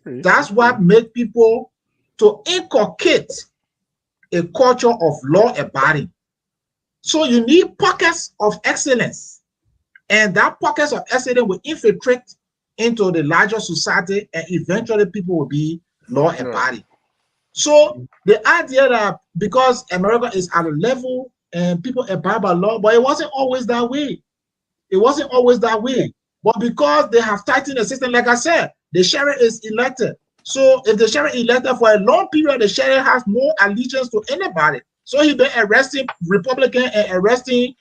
That's what makes people to inculcate a culture of law abiding. So you need pockets of excellence, and that pockets of excellence will infiltrate into the larger society, and eventually people will be law abiding. So the idea that because America is at a level and people abide by law, but it wasn't always that way. It wasn't always that way. But because they have tightened the system, like I said, the sheriff is elected. So if the sheriff is elected for a long period, the sheriff has more allegiance to anybody. So he's been arresting Republican and arresting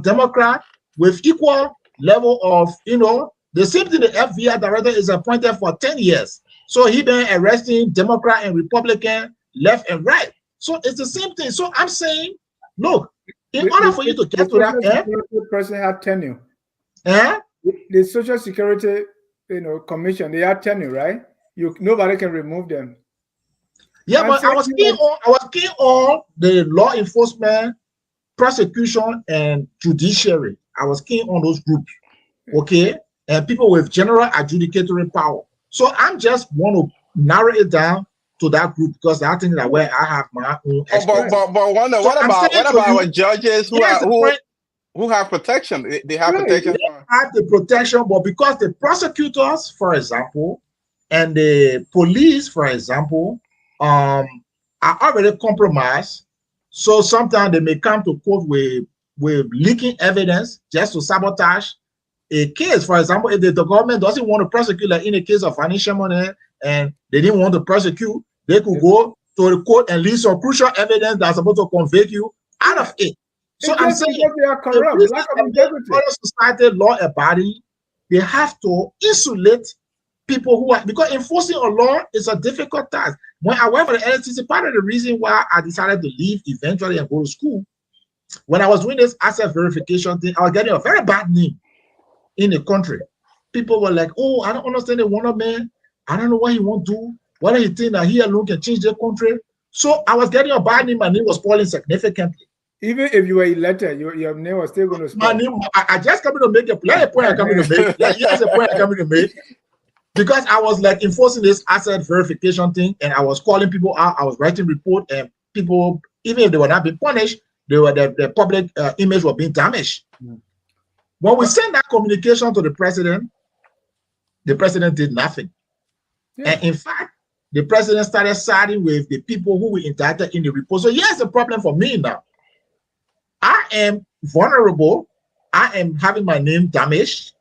Democrat with equal level of, you know, the same thing. The FBI director is appointed for 10 years. So he been arresting Democrat and Republican left and right. So it's the same thing. So I'm saying, look, in order for you to get to that end, the person had tenure. the Social Security, Commission, they are tenure, right? Nobody can remove them. Yeah, I'm but I saying was you keen like- on the law enforcement, prosecution, and judiciary. I was keen on those groups, okay, and people with general adjudicatory power. So I'm just want to narrow it down to that group because I think that where I have my own But experience. wonder, So I'm saying what to about you, our judges here's the point. who have protection? They have Right. protection. Have the protection, but because the prosecutors, for example, and the police, for example, are already compromised. So sometimes they may come to court with leaking evidence just to sabotage a case. For example, if the government doesn't want to prosecute, like in a case of financial money, and they didn't want to prosecute, they could go to the court and leave some crucial evidence that's supposed to convict you out of it. So It's I'm just saying, because they are corrupt, lack of integrity. other society law abiding, they have to insulate people who are, because enforcing a law is a difficult task. When I went for the LSTC, part of the reason why I decided to leave eventually and go to school, when I was doing this asset verification thing, I was getting a very bad name in the country. People were like, "Oh, I don't understand the Wonder Man. I don't know what he want to do. Whether he think that he alone can change the country." So I was getting a bad name. My name was falling significantly. Even if you were elected, your name was still going to My spoil. name, I just coming to make a point. I'm coming to make. Here's a point I'm coming to make. Because I was like enforcing this asset verification thing, and I was calling people out. I was writing report, and people, even if they were not being punished, the public image was being damaged. When we sent that communication to the president did nothing. Yeah. And in fact, the president started siding with the people who were indicted in the report. So here's the problem for me now. I am vulnerable. I am having my name damaged,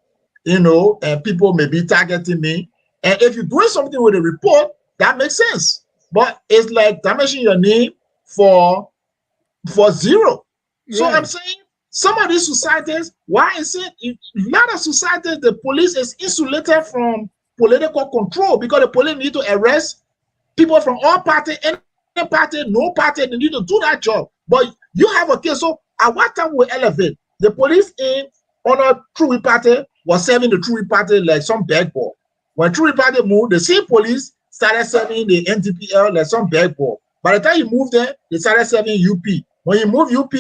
and people may be targeting me. And if you're doing something with a report, that makes sense. But it's like damaging your name for zero. So Right. I'm saying some of these societies, why is it in a lot of societies the police is insulated from political control because the police need to arrest people from all parties, any party, no party, they need to do that job. But you have a case, so at what time we elevate? The police in on a True Party was serving the True Party like some bag ball. When True Party moved, the same police started serving the NDPL like some bag ball. By the time you moved there, they started serving UP. When you move UP,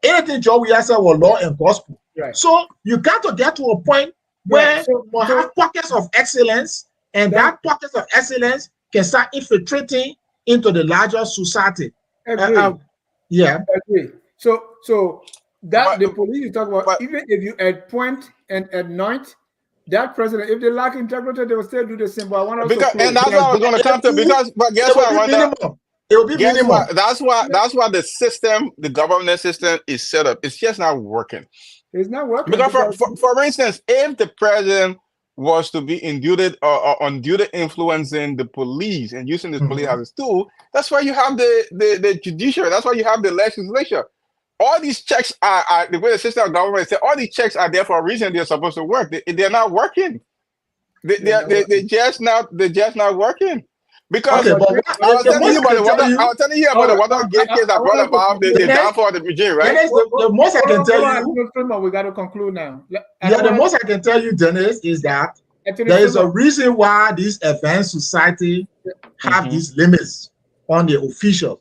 anything job we answer was law and gospel. Right. So you got to get to a point where Right. So- you have pockets of excellence, and that pockets of excellence can start infiltrating into the larger society. Agree. Yeah. Agree. So that But- the police you talk about, but- even if you appoint and anoint that president, if they lack integrity, they will still do the same. But I want us to And that's what I was going to come to. But guess what? I wonder. It will be Guess minimum. what? That's why the government system is set up. It's just not working. It's not working. Because for instance, if the president was to be induced or unduly influencing the police and using the police as a tool, that's why you have the judiciary. That's why you have the legislature. All these checks are the way the system of government said. All these checks are there for a reason. They're supposed to work. They're not working. They're just not working. Because Okay, but I was telling you about the Water Gate case that brought about the downfall of the regime, right? The most I can tell you, we got to conclude now. the most I can tell you, Dennis, is that there is a reason why these advanced society have these limits on the officials.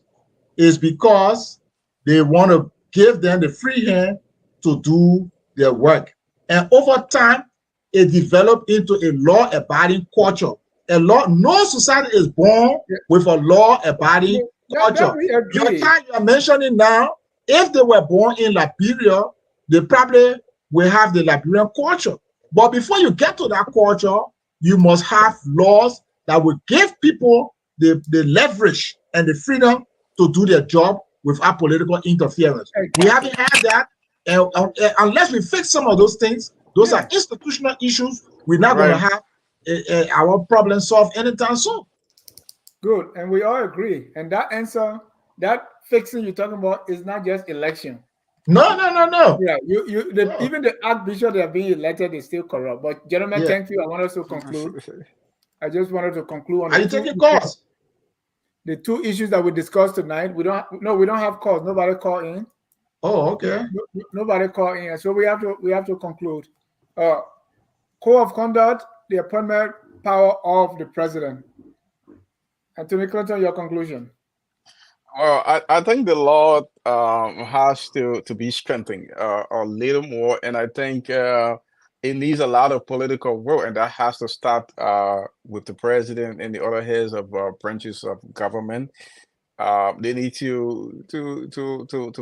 Is because they want to give them the free hand to do their work. And over time, it developed into a law-abiding culture. No society is born with a law-abiding culture. Your child you are mentioning now, if they were born in Liberia, they probably will have the Liberian culture. But before you get to that culture, you must have laws that will give people the leverage and the freedom to do their job without political interference. We haven't had that, and unless we fix some of those things, those are institutional issues. We're not going to have our problem solved anytime soon. Good, and we all agree. And that answer, that fixing you're talking about, is not just election. No. Yeah, even the archbishop that are being elected is still corrupt. But gentlemen, thank you. I want us to conclude. I just wanted to conclude on. Are you taking calls? The two issues that we discussed tonight. We don't have calls. Nobody called in. Oh, okay. Nobody called in, so we have to conclude. Code of conduct, the appointment power of the president. Anthony Clinton, your conclusion. Well, I think the law has to be strengthened a little more, and I think it needs a lot of political will, and that has to start with the president and the other heads of branches of government. They need to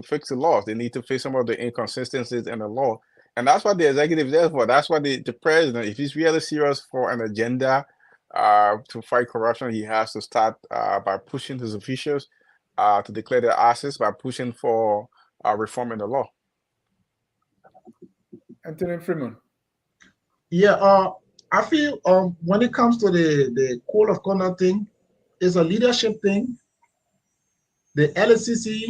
fix the laws. They need to fix some of the inconsistencies in the law, and that's what the executive is there for. That's what the president, if he's really serious for an agenda to fight corruption, he has to start by pushing his officials to declare their assets, by pushing for reform in the law. Anthony Freeman. Yeah, I feel when it comes to the code of conduct thing, it's a leadership thing. The LSCC,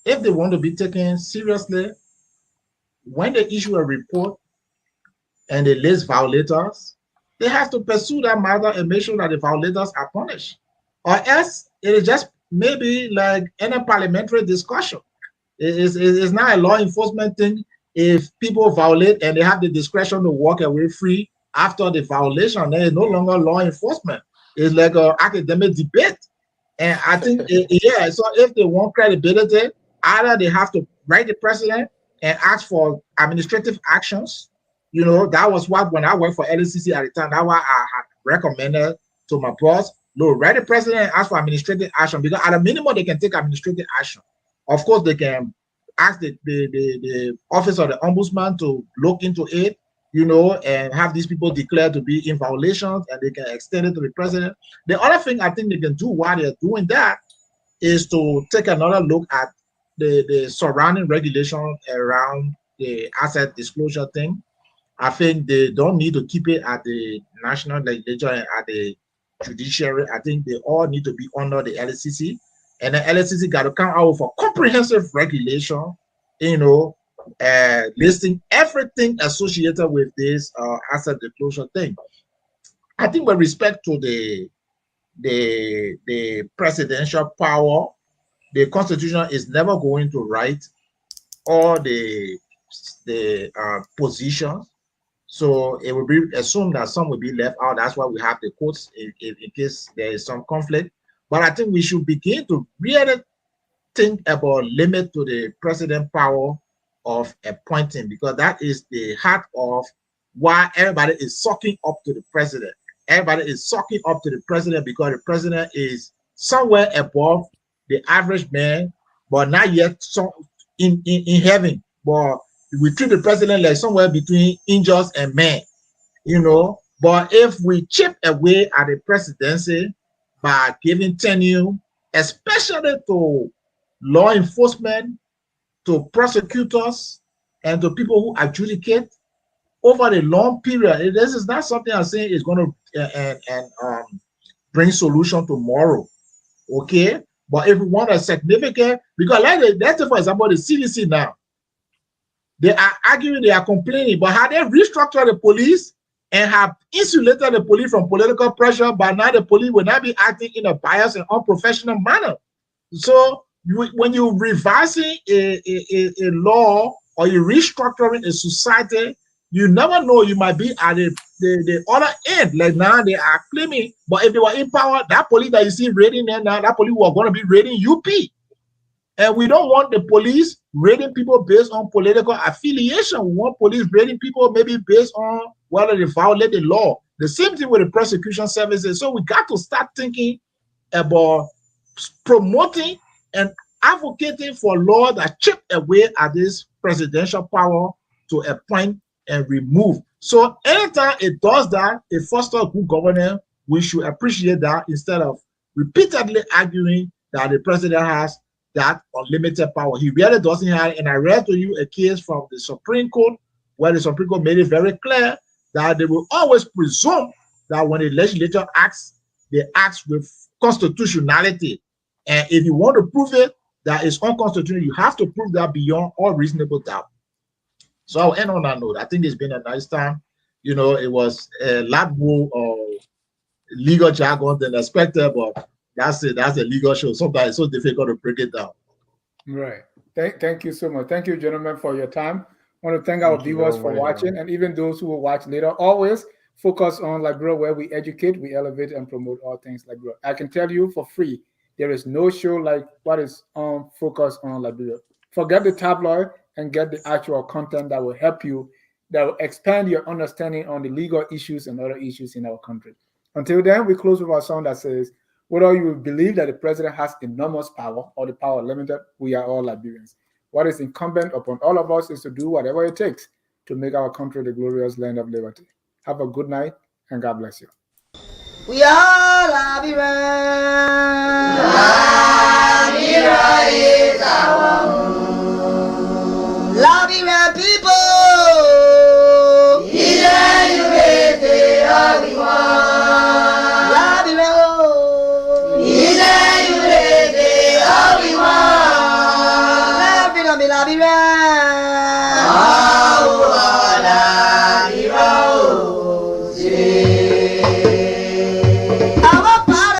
if they want to be taken seriously, when they issue a report and they list violators, they have to pursue that matter and make sure that the violators are punished. Or else it is just maybe like any parliamentary discussion. It's not a law enforcement thing. If people violate and they have the discretion to walk away free after the violation, then it's no longer law enforcement. It's like an academic debate. And I think, yeah, so if they want credibility, either they have to write the president and ask for administrative actions. You know, that was what, when I worked for LSCC at the time, that's why I had recommended to my boss, no, write the president and ask for administrative action, because at a minimum, they can take administrative action. Of course, they can ask the office of the ombudsman to look into it, you know, and have these people declared to be in violations, and they can extend it to the president. The other thing I think they can do while they're doing that is to take another look at the surrounding regulation around the asset disclosure thing. I think they don't need to keep it at the national legislature and at the judiciary. I think they all need to be under the LSCC, and the LSCC got to come out with a comprehensive regulation, you know, listing everything associated with this asset disclosure thing. I think with respect to the presidential power, the Constitution is never going to write all the positions. So it will be assumed that some will be left out. That's why we have the quotes in case there is some conflict. But I think we should begin to really think about limit to the president power of appointing, because that is the heart of why everybody is sucking up to the president. Everybody is sucking up to the president because the president is somewhere above the average man, but not yet in heaven. But we treat the president like somewhere between angels and men, you know. But if we chip away at the presidency by giving tenure, especially to law enforcement, to prosecutors, and to people who adjudicate over the long period, this is not something I'm saying is going to bring solution tomorrow, okay? But if we want a significant, because let's say for example the CDC now, they are arguing, they are complaining, but how they restructured the police and have insulated the police from political pressure, but now the police will not be acting in a biased and unprofessional manner. So when you're revising a law or you're restructuring a society, you never know, you might be at the other end. Like now they are claiming, but if they were in power, that police that you see raiding there now, that police were going to be raiding UP. And we don't want the police raiding people based on political affiliation. We want police raiding people maybe based on whether they violate the law. The same thing with the prosecution services. So we got to start thinking about promoting and advocating for law that chip away at this presidential power to appoint and remove. So anytime it does that, it fosters good governance. We should appreciate that instead of repeatedly arguing that the president has that unlimited power. He really doesn't have it. And I read to you a case from the Supreme Court where the Supreme Court made it very clear that they will always presume that when the legislature acts, they act with constitutionality. And if you want to prove it, that is unconstitutional, you have to prove that beyond all reasonable doubt. So I'll end on that note. I think it's been a nice time. You know, it was a lot more legal jargon than expected, but that's it. That's a legal show. Sometimes it's so difficult to break it down. Right. Thank you so much. Thank you, gentlemen, for your time. I want to thank our Thank you viewers very for much, watching, and even those who will watch later. Always focus on Liberia, where we educate, we elevate, and promote all things Liberia. I can tell you for free, there is no show like what is on Focus on Liberia. Forget the tabloid and get the actual content that will help you, that will expand your understanding on the legal issues and other issues in our country. Until then, we close with our song that says, whether you believe that the president has enormous power or the power limited, we are all Liberians. What is incumbent upon all of us is to do whatever it takes to make our country the glorious land of liberty. Have a good night and God bless you. We are Liberians. Liberia is our home. Liberian people. Liberia.